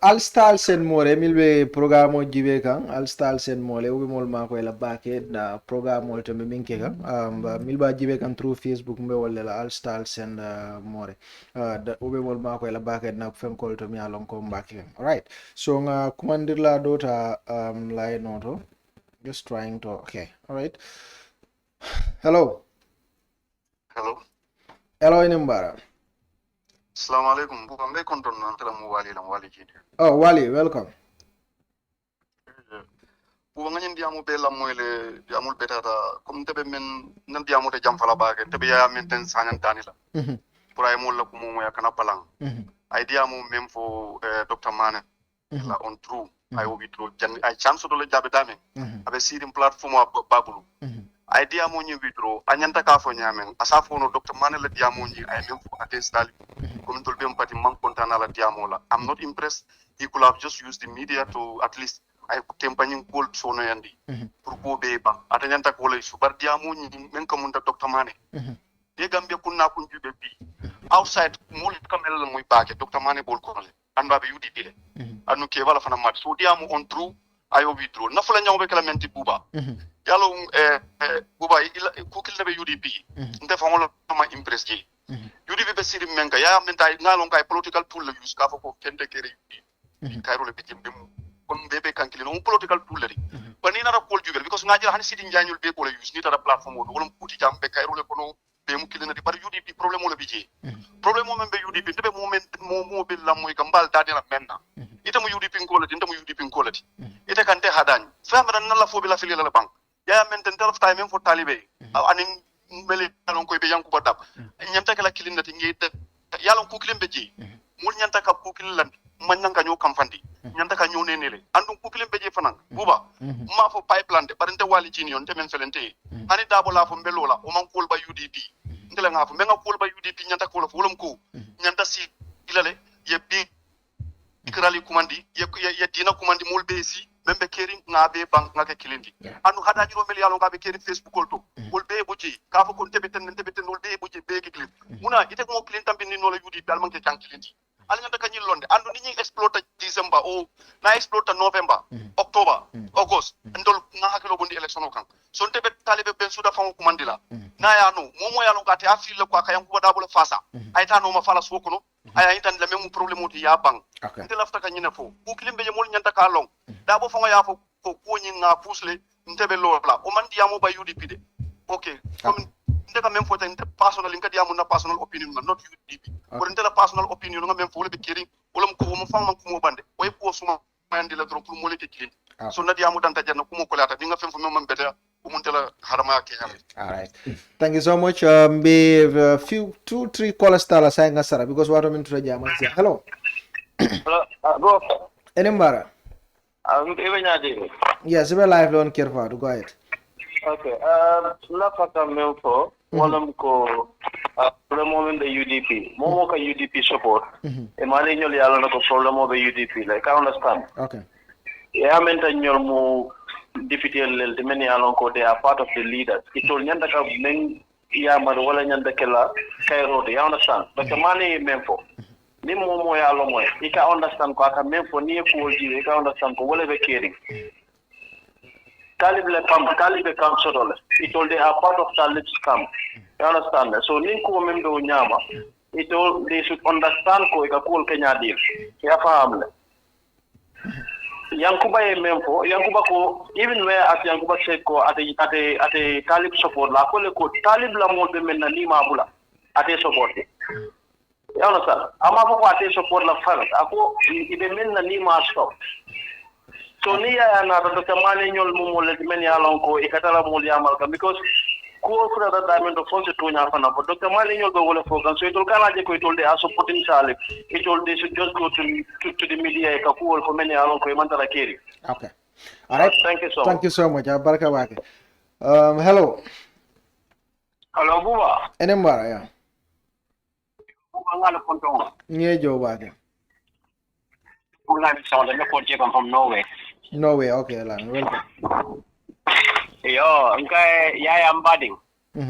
alstal sen more milbe programo jibe kan alstal sen mole ubi mol ma ko la bake na programo to minke kan milba jibe kan through Facebook mbe wala la alstal sen more ubi mol ma ko la bake na fem ko to mi alon ko mbake all right so nga kumandir la dota line noto just trying to okay all right hello Inimbara. Assalamu alaikum. Bukan be konton nan tala mu wali lam wali jide. Oh, Wali, welcome. Bukan ngin diamu be lam moyle diamul betata comme tebe men nan diamu te jam fala baage tebe ya men ten sanyan tanila. Pour ay mol la ko mo ya kana palang. Ay diamu même fo Dr. Mane la on true. Ay obi true jan ay chance do le jabe dame. Abe sirim platform babulu. Idea mo ñu withdraw anyanta ka fo ñamen asafo no Dr. Manela diamo ñi ay même fo against dal comme tol bem pati man contana la diamo la I'm not impressed. He could have just used the media to at least ay tempañin cold sono yandi pour ko be ba atanyanta ko le super diamo ñi men ko mun Dr. Mane de gambia kunna kun jube bi outside mul kamel la muy baake Dr. Mane bol ko le anda be UDP le anu ke wala fana mat so diamo on true ayo withdraw na fula ñawbe kala menti buba yalo buba ku kil be UDP nte fa ngolo ma impress ji UDP be sirim menga ya menta ngalon kay political tool la use ka fa ko kende kere UDP kayro le be jimbe comme bebe kankili no political tool la bani na ko jubel because ngaji han sidi njañul be ko la use ni tara platform do wala kuti jambe kayro le kono be mu kilina di par UDP problème o le bije problème o membe UDP be moment mo be la moy gambal dadi la menna ita mo UDP ngolati ita mo UDP ngolati ita kante hadani famra nalla fo be la fili la bank ya menten taraf tay même fo talibé anin mele alon koy be yanku badab nyanta kala kilinati ngeyta yalon ku kilimbe ji mul nyanta ka ku kilan man nanga ñoo kam fandi nyanta ka ñoo nenele andum ku kilimbe ji fanan buba ma fo pipeline de barante wali jini on te men felente hani dabo la fo mbelola o man kol ba UDP ndela nga fo me nga kol ba UDP nyanta ko la fo lam ko nyanta si ilale ye bi ikrali kumandi ye dina kumandi mul be si membe kering ngabe bank ngake kilindi anu hada jiro mel yalo ngabe kering Facebook to wol be buji ka fa kon tebeten wol be buji be ki clip muna ite mo client tambi ni no la yudi dal manke kan kilindi al nyanta ka nyilonde andu ni exploiter December o na exploiter November October August ndol nga hakelo bondi election o kan son tebe talibe ben suda fa ko mandila na ya no momo yalo ngate afil ko akayam ko dabula fasa ay ta no ma fala so kono aya itan la même problème o ti ya bang nte lafta ka nyina fo ku kilimbe je mol nyanta ka long da bo fa ya fo ko nyi nga pusle nte be lola o man diamo ba UDP de okay comme nte ka même fo tan personal nka diamo na personal opinion na not UDP ko nte la personal opinion nga même fo le be kiri wala ko mo fa man ko mo bande way ko suma mandi la trop pour mo le ke kiri so na diamo tan ta janna ko mo ko lata dinga fem fo même beta all right thank you so much be few 2-3 callers tala sayanga sara because what I'm into jama hello go Enembara yes we live on Kirfa go ahead okay la fata memfo wala ko le moment de UDP momo ka UDP support e mali ñol yalla nako problème o be UDP like I understand okay ya menta ñol mu deputy lel de many alon ko they are part of the leaders itol nyanda ka men ya mar wala nyanda kala kayro de you understand but mani memfo ni momo ya lo moy I ka understand ko aka memfo ni ko ji I ka understand ko wala be kering talib kam sodole itol they are part of talib's camp you understand so ni ko memdo nyama itol they should understand ko ka ko kenya deal ya fahamle Yankuba memfo Yankuba ko even where as Yankuba said ko ate talib support la ko le ko talib la mo be men na ni mabula ate support ya understand ama ko ate support la first ako ibe men na ni ma stop So ni ya na to kamane nyol mo le men ya lon ko e katala mo ya malka because ko fura da diamond of fonse to nya fana but Dr. Mali nyol go wala focus so itol kala je ko itol de aso potential itol de should just go to the media ka ko for men ya lon ko e man tara keri. Okay. All right. Thank you so much. Thank you so much. Baraka bake. Hello. Hello Buba. Enembara ya. Buba ngala konton. Nye jo bake. Buba ni sound me ko je from Norway. Norway, okay, welcome. Yo, nkai Yahya Mbading.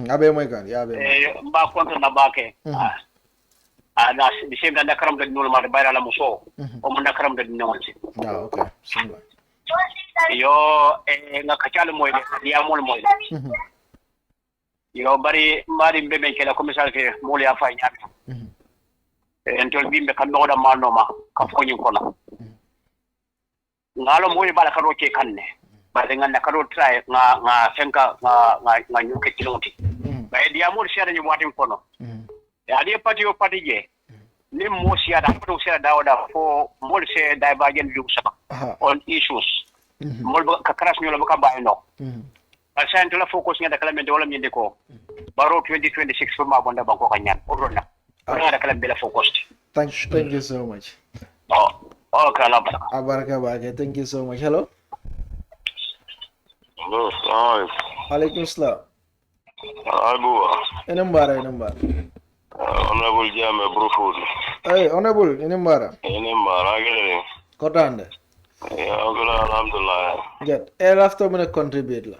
Abe mo kan, ya abe. Mba konton na bake. Na di same da karam da nul ma bayra la muso. O mun da karam da nol ci. Yeah, okay. Simba. Yo nga kachal moy de ya mol moy. Yo bari mbebe kala commissaire ke mol ya fay ñami. Entol bimbe kan do da manoma ka ko nyin kola. Ngalo moy bala ka roke kanne. Ba dengan na karo try nga senka nga nyuke kiloti. Ba e dia mol share ni watin kono. Ya dia pati je. Ni mo share da ko share da wada fo mol share divergent views on issues. Mol ka crash nyolo ka ba no. Asa la focus nya da kala men wala nyende ko. Baro 2026 ma bonda banko kanyan. Orona. Ora da kala bela focus. Thank you so much. Oh, kala baraka bake. Thank you so much. Hello. Hello, hi. Alaikum salam. Abu. Enembara. Honorable Jame Brufud. Hey, honorable, enembara. Enembara, gele. Kotande. Ya, alhamdulillah. Get. After me contribute la.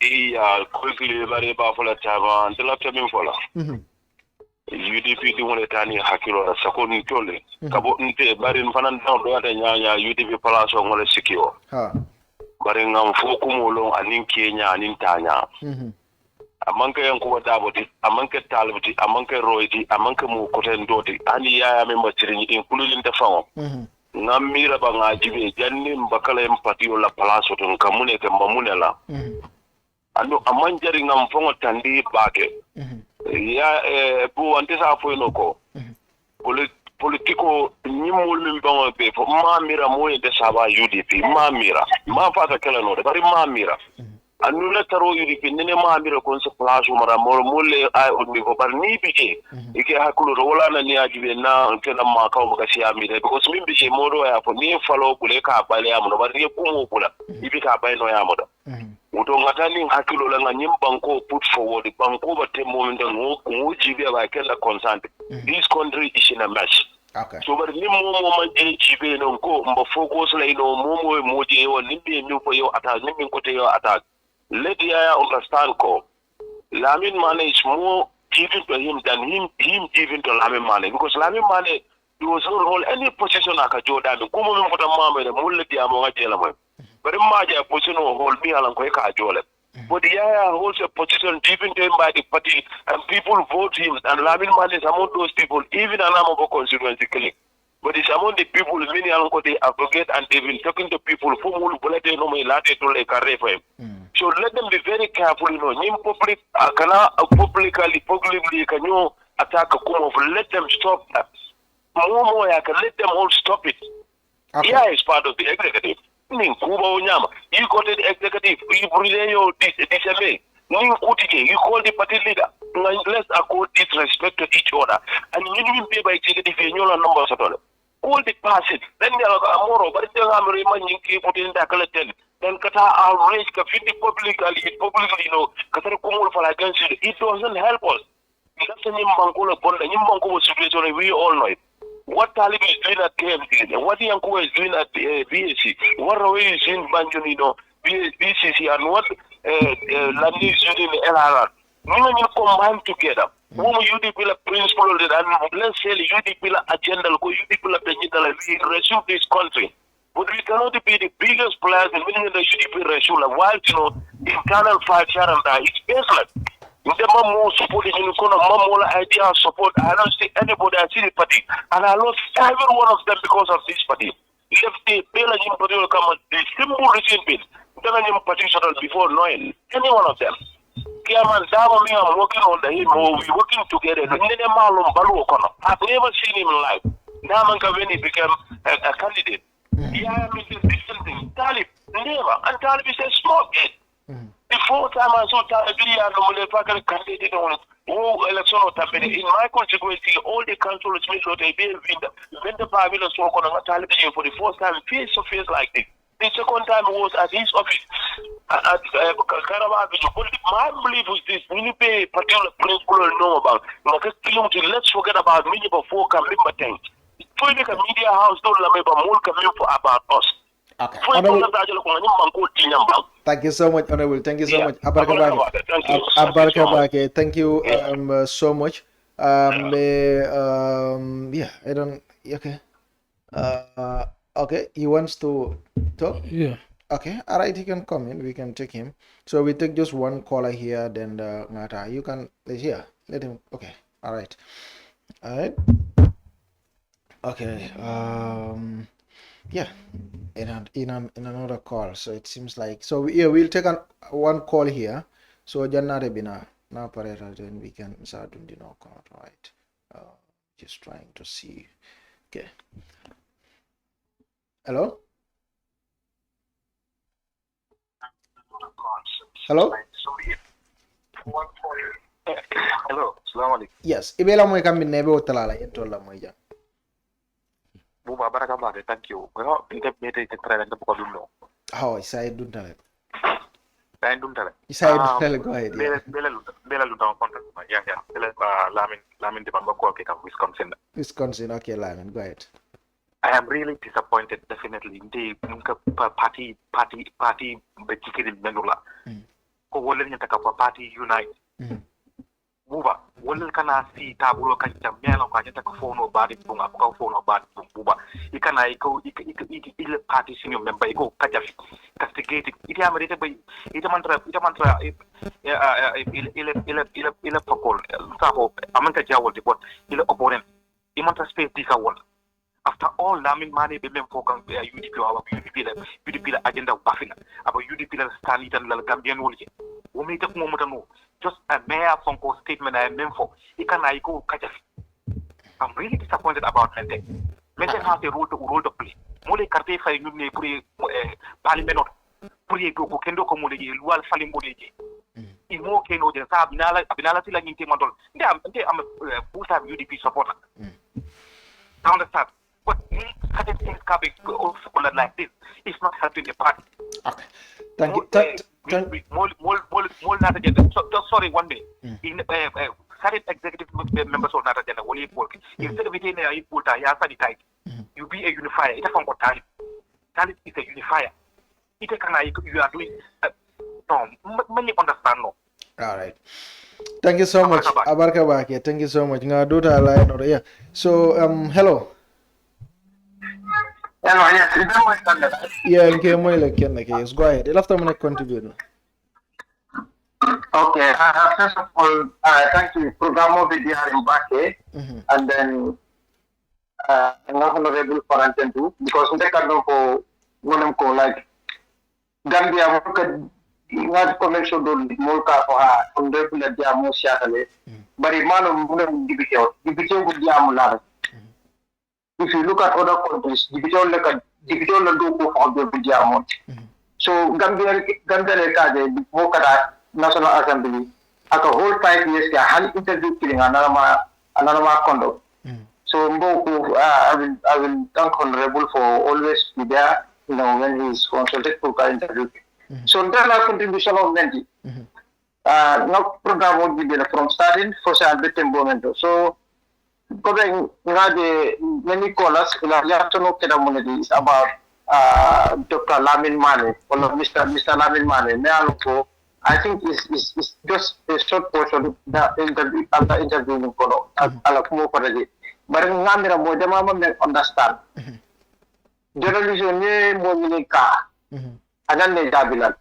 Yeah, quickly, very powerful chava until after me fola. UDP di wona tani hakilo sako ni tole. Kabo nte bari mfanan down do ata nyanya UDP palaso ngole sikio. Ha. Bari ngam foku molon anin Kenya anin tanya. Amanka yanku wada boti, amanka talboti, amanka roiti, amanka mu koten doti. Ani ya me masirini including the fango. Ngam mira ba ngajibe janni mbakala empatio la palaso to nkamune ke mamune la. Ando amanjari ngam fongo tandi bake. Ya bu ante sa fo noko. Politiko nyimul min bango be fo mamira moye de saba UDP mamira. Ma fata kala no de bari mamira. Anu la taro UDP nene mamira kon se place mara mole ay on niveau bar ni bije ike hakulu ro wala na ni ajibe na kena ma kaw ba kasi amire because min bije modo ya fo ni falo kule ka bale amuno bar ni kumo kula ibi ka bay no ya modo muto ngatani hakilo la nga nyim banko put forward banko ba temo min ngo jibe ba kala consent this country is in a mess. Okay. So but ni momo man jibe no ko mba focus la ino momo moje yo ni be mi ko yo attack ni min ko te yo attack. Let Yahya understand ko Lamin Mane is more giving to him than him giving to Lamin Mane because Lamin Mane he was not hold any position aka Jordan kuma min fota mama da mulle dia mo ngajela mo but maja position hold me alan ko ka jole but Yahya holds a position given to him by the party and people vote him and Lamin Mane is among those people even Anamo constituency click. But it's among the people, many uncle they advocate and they've been talking to people who will let them know to like a for him. So let them be very careful, in public, publicly, can you attack a come let them stop that. More, I can let them all stop it. Okay. Yeah, it's part of the executive. You got the executive, you relay your DSMA. You call the party leader. Let's accord disrespect to each other. And you didn't pay by executive in your numbers at all. All the passes. Then they are more, but they are remaining put in the collected. Then Qatar outrage publicly, Qatar Kumul for against it. It doesn't help us. That's a Nimbankola Bonda, Nimbanko situation, we all know it. What Talib is doing at KMC, what Yanko is doing at BSC, what Raway is doing Banjonino, BCC, and what Lani is doing in LRR. Women will combine together. Women UDP principle and let's say UDP agenda, UDP agenda, we resume this country. But we cannot be the biggest players in winning the UDP regime. While internal fight here and there, it's baseless. The more support in the more idea of support. I don't see anybody. I see the party, and I lost every one of them because of this party. If the bill and party will come, the simple regime bill, then petition before knowing any one of them. I'm working on him, we're working together. I've never seen him live. Now when he became a candidate. Yeah, I mean, Talib, never. And Talib is a small kid. Before time I saw Talib, candidate on election in my constituency, all the councillors make sure they be when the Bible is working on Talib for the first time, face to face like this. The second time was at his office at Karabakh. My belief was this: we need to particular principle know about. Let's forget about me before coming things. For the media house, don't let me for about us. Okay. Thank you so much, Honorable. Thank you so much. Abarkabake. Thank you so much. Yeah, I don't. Okay. Okay. He wants to talk. Yeah. Okay. All right. He can come in. We can take him. So we take just one caller here. Then Ngata. You can. Yeah. Let him. Okay. All right. All right. Okay. Yeah, in another call. So it seems like yeah, we'll take one call here. So Jannare bina na parera, then we can start doing the no call, right? Just trying to see. Okay. Hello. Hello. Hello. Assalamu alaikum. Yes. Ibela mo ikambi nebe otalala yentola mo ija. Buba baraka bade, thank you. Well, inte mete te trailer nda buka dunno. Oh, isa duntale. Lain duntale. Isa duntale, go ahead. Bela lunta contract. Yeah. Bela Lamin de Bamba ko ke kam Wisconsin. Wisconsin, okay, Lamin, go ahead. I am really disappointed, definitely. Inte nunca party bekikiri menula. Ko wole nyata ka party unite. Buba, wole kana si tabulo ka jamela ka nyata ka fono badi bunga ka fono badi buba. Ikana iko ile party senior member iko kajafi castigated. Iti amerite bay ita mantra ile pakol. Sako amanka jawol di bot ile opponent. Imantra space di ka wol. After all, Lamin Mane be mem fokang UDP or UDP agenda bafina. About UDP stand it and the Gambian Woli. We make a moment no. Just a mayor Fonko statement I am meant for. Ikanaiko Kajafi. I'm really disappointed about Mente. Mente has a role to play. Mole Karte for you pre parliament pre go kendo komode lual falim bodeje. Imo keno de sa binala sila nyinte mandol. I'm a full-time UDP supporter. I understand. But certain things coming like this, it's not helping the party. Okay. Thank you. Sorry, one minute. In certain executive members of Nata Jana, instead of it a equal type, you be a unifier. It's a form of talent. Talent is a unifier. You are doing. No, many understand no. All right. Thank you so much, Abarkabake. Thank you so much. Nga do ta line or yeah. So hello. Hello, yes. Yeah, okay, mo like yes. Go ahead. After I'm gonna contribute. Okay. First of all, thank you. Program video in Bake, and then honorable for attend to because they can go for one ko like Gambia nga convention do molka ko ha on regular dia mo siatale bari mano mo dibitio ko dia mo la. If you look at other countries, dibitio la do ko for the dia mo. So Gambia kaje mo kada National Assembly aka whole 5 years ka hal interview killing another conduct. So Mboko, I will thank honorable for always be there, when he is consulted for interview. So there are contribution of Mendy. No program would be there from starting for the moment. So going many callers is about Dr. Lamin Mane or Mr. Lamin Mane. I think it's just a short portion that interview after interviewing but ngamira mo dama ma understand journalism ne mo ni ka anan ne dabilan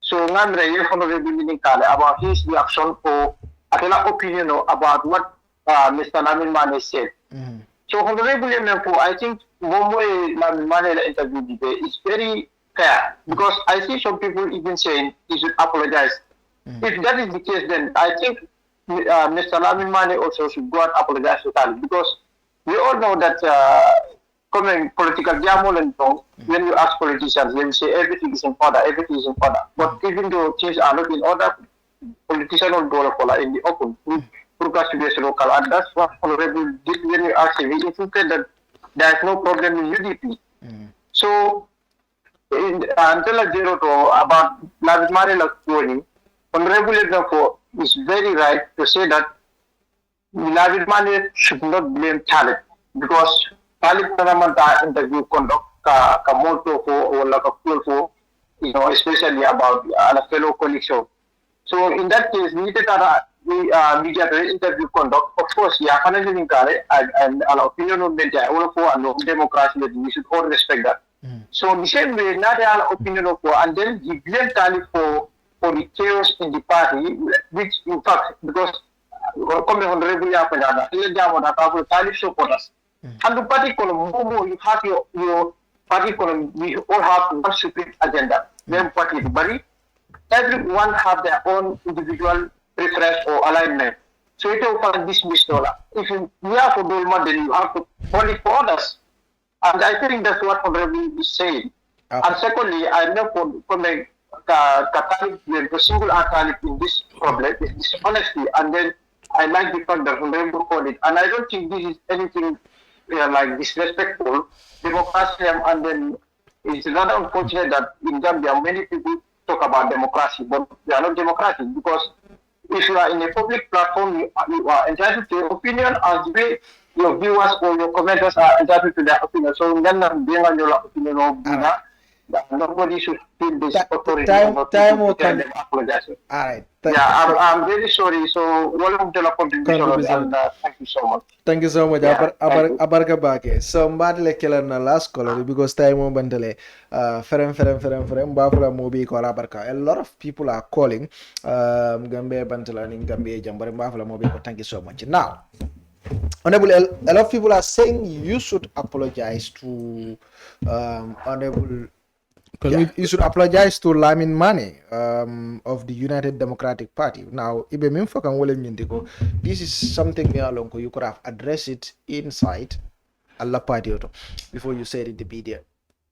so ngamira ye honorable ni ka about his reaction or atela opinion about what Mr. Lamin Mane said. So honorable I think Momo Lamin Mane interview debate is very fair because I see some people even saying he should apologize. If that is the case, then I think Mr. Lamin Mane also should go and apologize to Talib because we all know that comment political diamond and so when you ask politicians, they will say everything is in order, everything is in order. But even though things are not in order, politicians will do in the open. Local, and that's what Honorable did when you asked him. He insisted that there is no problem in UDP. So, until a zero about Lavimarela Koni, Honorable is very right to say that Lavimarela should not blame talent because talent interview conduct Kamoto or like a for, especially about a fellow colleague. So, in that case, we needed media interview conduct. Of course, yeah, and an opinion of media, all for and democracy, we should all respect that. So, the same way, not an opinion of and then he blamed Tali for the chaos in the party, which in fact, because come on regular Tali supporters. And the party you have your party we all have one supreme agenda. Then party body. Everyone have their own individual preference or alignment. So it will dismiss dollar. If you are for Dolma, then you have to hold it for others. And I think that's what Honorable is saying. Okay. And secondly, I know from the single Catholic in this problem is dishonesty. And then I like the fact that Honorable called it. And I don't think this is anything like disrespectful. Democracy, and then it's rather unfortunate that in Gambia many people talk about democracy, but they are not democratic because if you are in a public platform, you are entitled to your opinion as the way your viewers or your commenters are entitled to their opinion. So, nobody should feel this authority. Time will come. All right. Yeah, I'm very sorry. So, welcome to the contribution and thank you so much. Thank you so much. Abarka Bake. So, Madle Killer na last caller because time won't bandele. Ferem, Bafra Mobi Korabarka. A lot of people are calling Gambia Bantalani, Gambia Jambari Bafra Mobi. Thank you so much. Now, Honorable, a lot of people are saying you should apologize to Honorable. You should apologize to Lamin Mane of the United Democratic Party. Now, this is something you could have addressed it inside Allah Party before you said it in the media.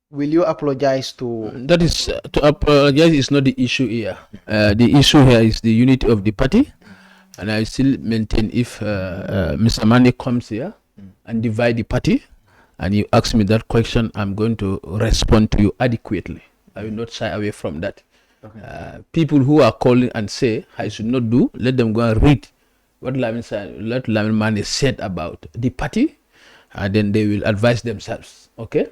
Will you apologize to? That is to apologize is not the issue here. The issue here is the unity of the party, and I still maintain if Mr. Mane comes here and divide the party, and you ask me that question, I'm going to respond to you adequately. I will not shy away from that. Okay. People who are calling and say I should not do, let them go and read what Lamin Mane said about the party, and then they will advise themselves. Okay.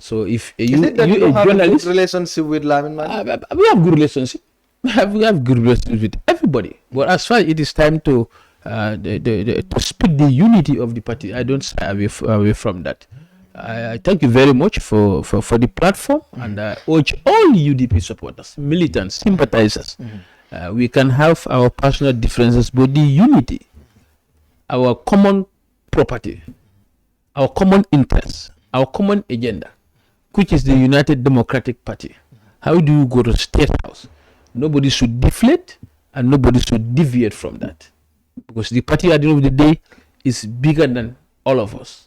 So if you have a good relationship with Lamin Mane? We have good relationship. We have good relationship with everybody. But as far as it is time to speak the unity of the party, I don't shy away from that. I thank you very much for the platform, and I urge all UDP supporters, militants, sympathizers. We can have our personal differences, but the unity, our common property, our common interests, our common agenda, which is the United Democratic Party. How do you go to State House? Nobody should deflate and nobody should deviate from that, because the party at the end of the day is bigger than all of us.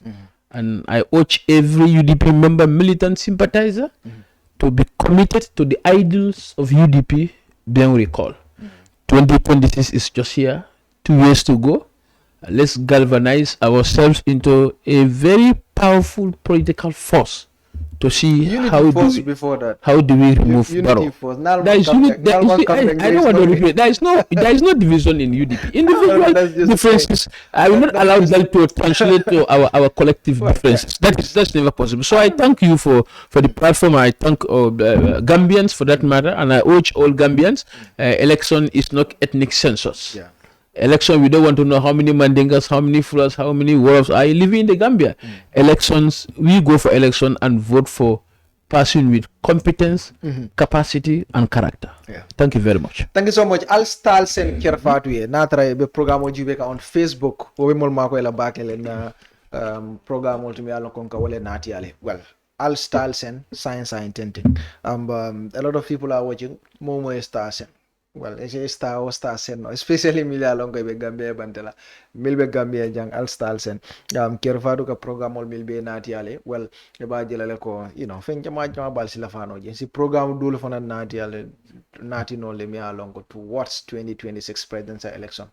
And I urge every UDP member, militant, sympathizer to be committed to the ideals of UDP being recalled. 2026 is just here, 2 years to go. Let's galvanize ourselves into a very powerful political force to see how do we remove Barrow. There is no division in UDP. Individual differences, I will not allow them to translate to our collective differences. That's never possible. So I thank you for the platform. I thank Gambians for that matter, and I urge all Gambians. Election is not ethnic census. Yeah. Election, we don't want to know how many Mandingas, how many Fulas, how many Wolves are living in the Gambia. Elections, we go for election and vote for person with competence, capacity, and character. Yeah. Thank you very much. Thank you so much. I'll start sending Kerfatuye. Natra be program ojibeka on Facebook. Owe mol mako ela bakele na program ultimi alon konka wale nati ale. Well, I'll start send science and intending. A lot of people are watching. Momo start send. well ese star sen no especially milia longo be Gambia bantela milbe Gambia jang al star sen kerfadu ka programme milbe nati ale well e ba jelale ko fen jama bal sila fano je si programme dul fana nati ale nati no le miya longo towards 2026 presidential election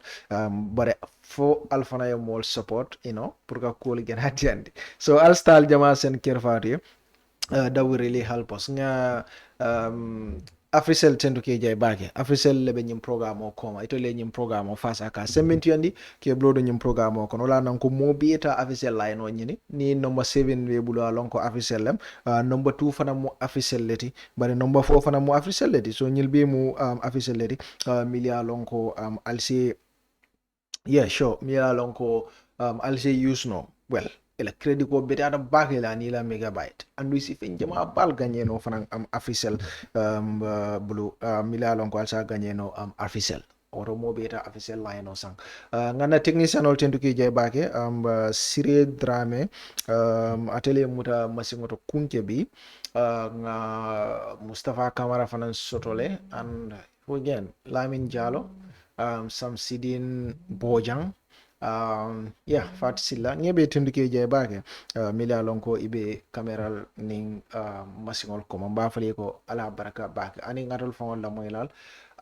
but for alfana yo more support pour ka ko gen hatiandi so al star jama sen kerfadu that will really help us nga Africell tendo ke jay bake Africell lebe nyim programme o koma ito le nyim programme o fasa ka sementi yandi ke blodo nyim programme o kono la nan ko mobieta Africell line o nyini ni number 7 we bulo alon ko Africell lem number 2 fana mo Africell leti bare number 4 fana mo Africell leti so nyilbe mu Africell leti milia alon ko alsi milia alon ko alsi use no well ela credit ko bete ada bake la ni la megabyte andu si fen jama bal gagné no fanan Africell bulu mila lon ko alsa gagné no Africell oro mo beta Africell line no sang ngana technician ol tendu ki jay bake Sire Drame atelier muta masingoto kunke bi nga Mustafa Kamara fanan sotole and again Lamin Diallo Samsidine Bojang Fat Silla ngebe tunduke je bake mila lonko ibe cameral ning masingol ko mamba fali ko ala baraka bake ani ngatol fon la moy lal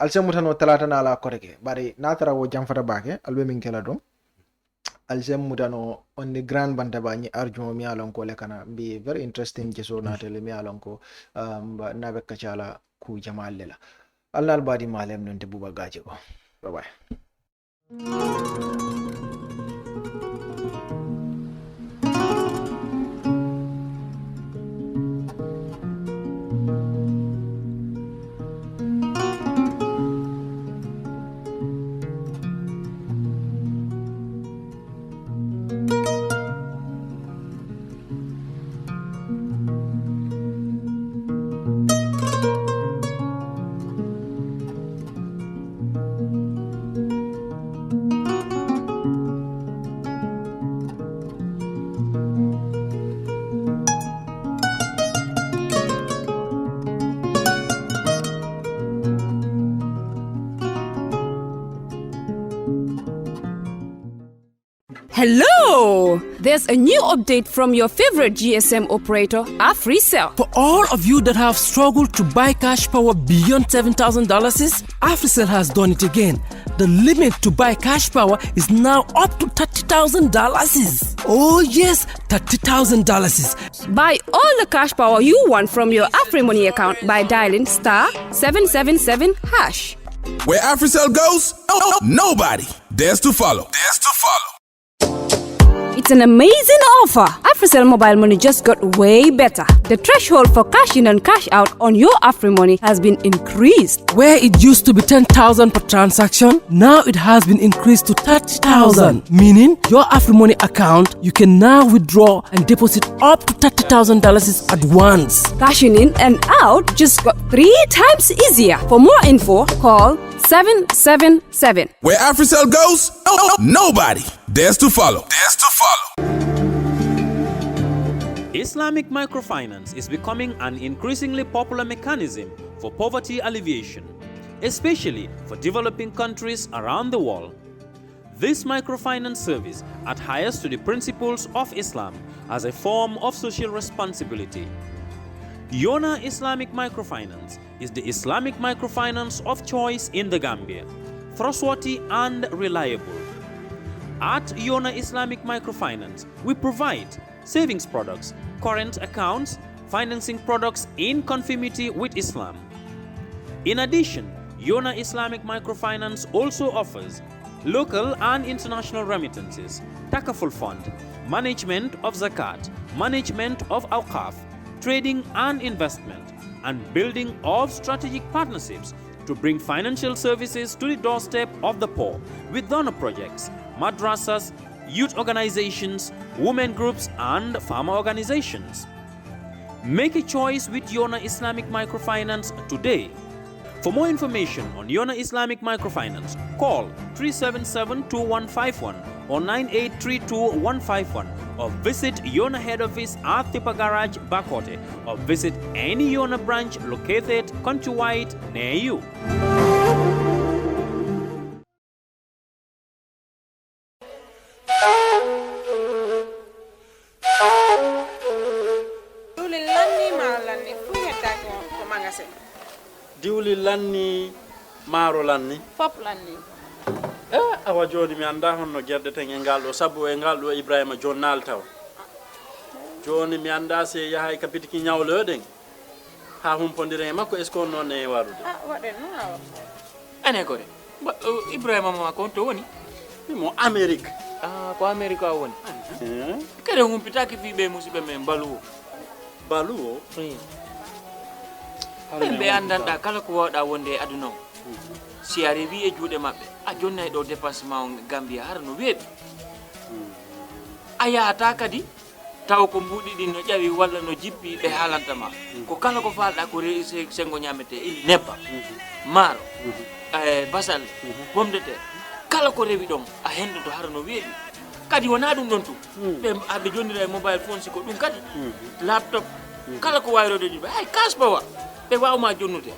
alse mutano talata na ala koreke bari natara wo jamfata bake albe min kala dum alse mutano on the grand banta ba ni arjumo mi alon ko le kana be very interesting jeso natele mi alon ko nabe kachala ku jamal lela allal badi malem non te buba gaje ko bye bye. Hello! There's a new update from your favorite GSM operator, Africell. For all of you that have struggled to buy cash power beyond $7,000, Africell has done it again. The limit to buy cash power is now up to $30,000. Oh yes, $30,000. Buy all the cash power you want from your AfriMoney account by dialing *777#. Where Africell goes, nobody dares to follow. It's an amazing offer. Africell mobile money just got way better. The threshold for cash in and cash out on your AfriMoney has been increased. Where it used to be 10,000 per transaction, now it has been increased to 30,000. Meaning, your AfriMoney account, you can now withdraw and deposit up to $30,000 at once. Cashing in and out just got 3 times easier. For more info, call 777. Where Africell goes, nobody dares to follow. Islamic microfinance is becoming an increasingly popular mechanism for poverty alleviation, especially for developing countries around the world. This microfinance service adheres to the principles of Islam as a form of social responsibility. Yona Islamic Microfinance is the Islamic microfinance of choice in the Gambia, trustworthy and reliable. At Yona Islamic Microfinance, we provide savings products, current accounts, financing products in conformity with Islam. In addition, Yona Islamic Microfinance also offers local and international remittances, takaful fund, management of zakat, management of awqaf, trading and investment, and building of strategic partnerships to bring financial services to the doorstep of the poor with donor projects, madrasas, youth organizations, women groups, and farmer organizations. Make a choice with Yona Islamic Microfinance today. For more information on Yona Islamic Microfinance, call 377-2151 or 9832-151 or visit Yona head office at Tipa Garage, Bakote, or visit any Yona branch located countrywide near you. diwli lanni maaro lanni fop lanni awa joni mi anda honno guerdeten e ngal ɗo sabu e ngal ɗo Ibrahima jonnal taw joni mi anda se yahay kapitiki ñawloɗen ha humpodire makko est ce que on noon e warude waɗen noon awa ane ko de Ibrahima ma ko to woni mo Amérique ko Amérique a woni kede humpitaki fiɓe musidɓe men baluwo baluwo ɓe andanɗa kala ko wawɗa wonde e aduna o si a rewi e juuɗe maɓɓe a jonnay ɗo dépassement o Gambia hara no weeɓi a yahata kadi taw ko mbuɗi ɗi no ƴawi walla no jippi ɓe haalantama ko kala ko falɗa ko rewi sengo ñamete ili nebba maaro basal pomme de terre kala ko rewi ɗon a hendoto hara no weeɓi kadi wona ɗum ɗon tu ɓe jonnira e mobile phone siko ɗum kadi laptop kala ko wayrode ɗi hay kaspawa ɓe wawma jonnude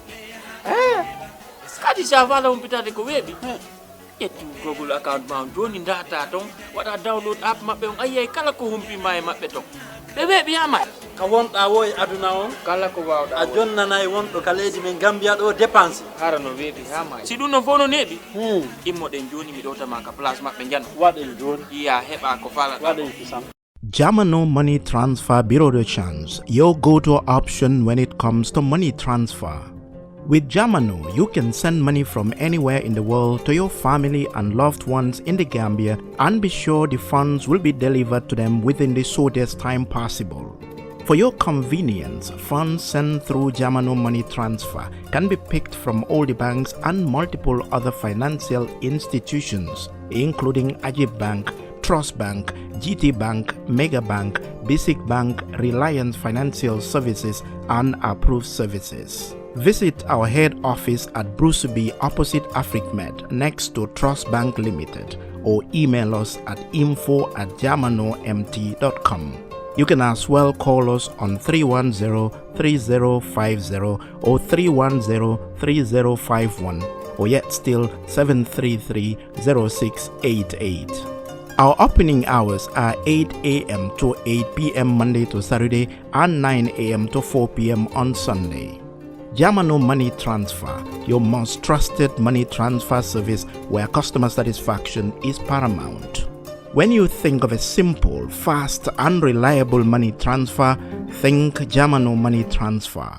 kadi sa fala humpitade ko weeɓi ƴetti Google account ma on joni data ton waɗa download app maɓɓe on ayyay kala ko humpima e maɓɓe ton ɓe weeɓi yama ka wonɗa wo e aduna on kala ko wawɗa a jonnanayi wonɗo ka leydi men Gambia ɗo dépense hara no weeɓi hama si ɗum non fof no neeɓi immoɗen joni mi ɗowtama ka place maɓɓe jana waɗen joni iya heɓa ko falata waɗen kisam Jamano Money Transfer Bureau de Change, your go-to option when it comes to money transfer. With Jamano, you can send money from anywhere in the world to your family and loved ones in the Gambia and be sure the funds will be delivered to them within the shortest time possible. For your convenience, funds sent through Jamano Money Transfer can be picked from all the banks and multiple other financial institutions, including Ajib Bank, Trust Bank, GT Bank, Mega Bank, Basic Bank, Reliance Financial Services, and Approved Services. Visit our head office at Bruceby opposite AfricMed next to Trust Bank Limited or email us at info@jamanomt.com. You can as well call us on 310-3050 or 310-3051 or yet still 733-0688. Our opening hours are 8 a.m. to 8 p.m. Monday to Saturday and 9 a.m. to 4 p.m. on Sunday. Jamano Money Transfer, your most trusted money transfer service where customer satisfaction is paramount. When you think of a simple, fast, and reliable money transfer, think Jamano Money Transfer.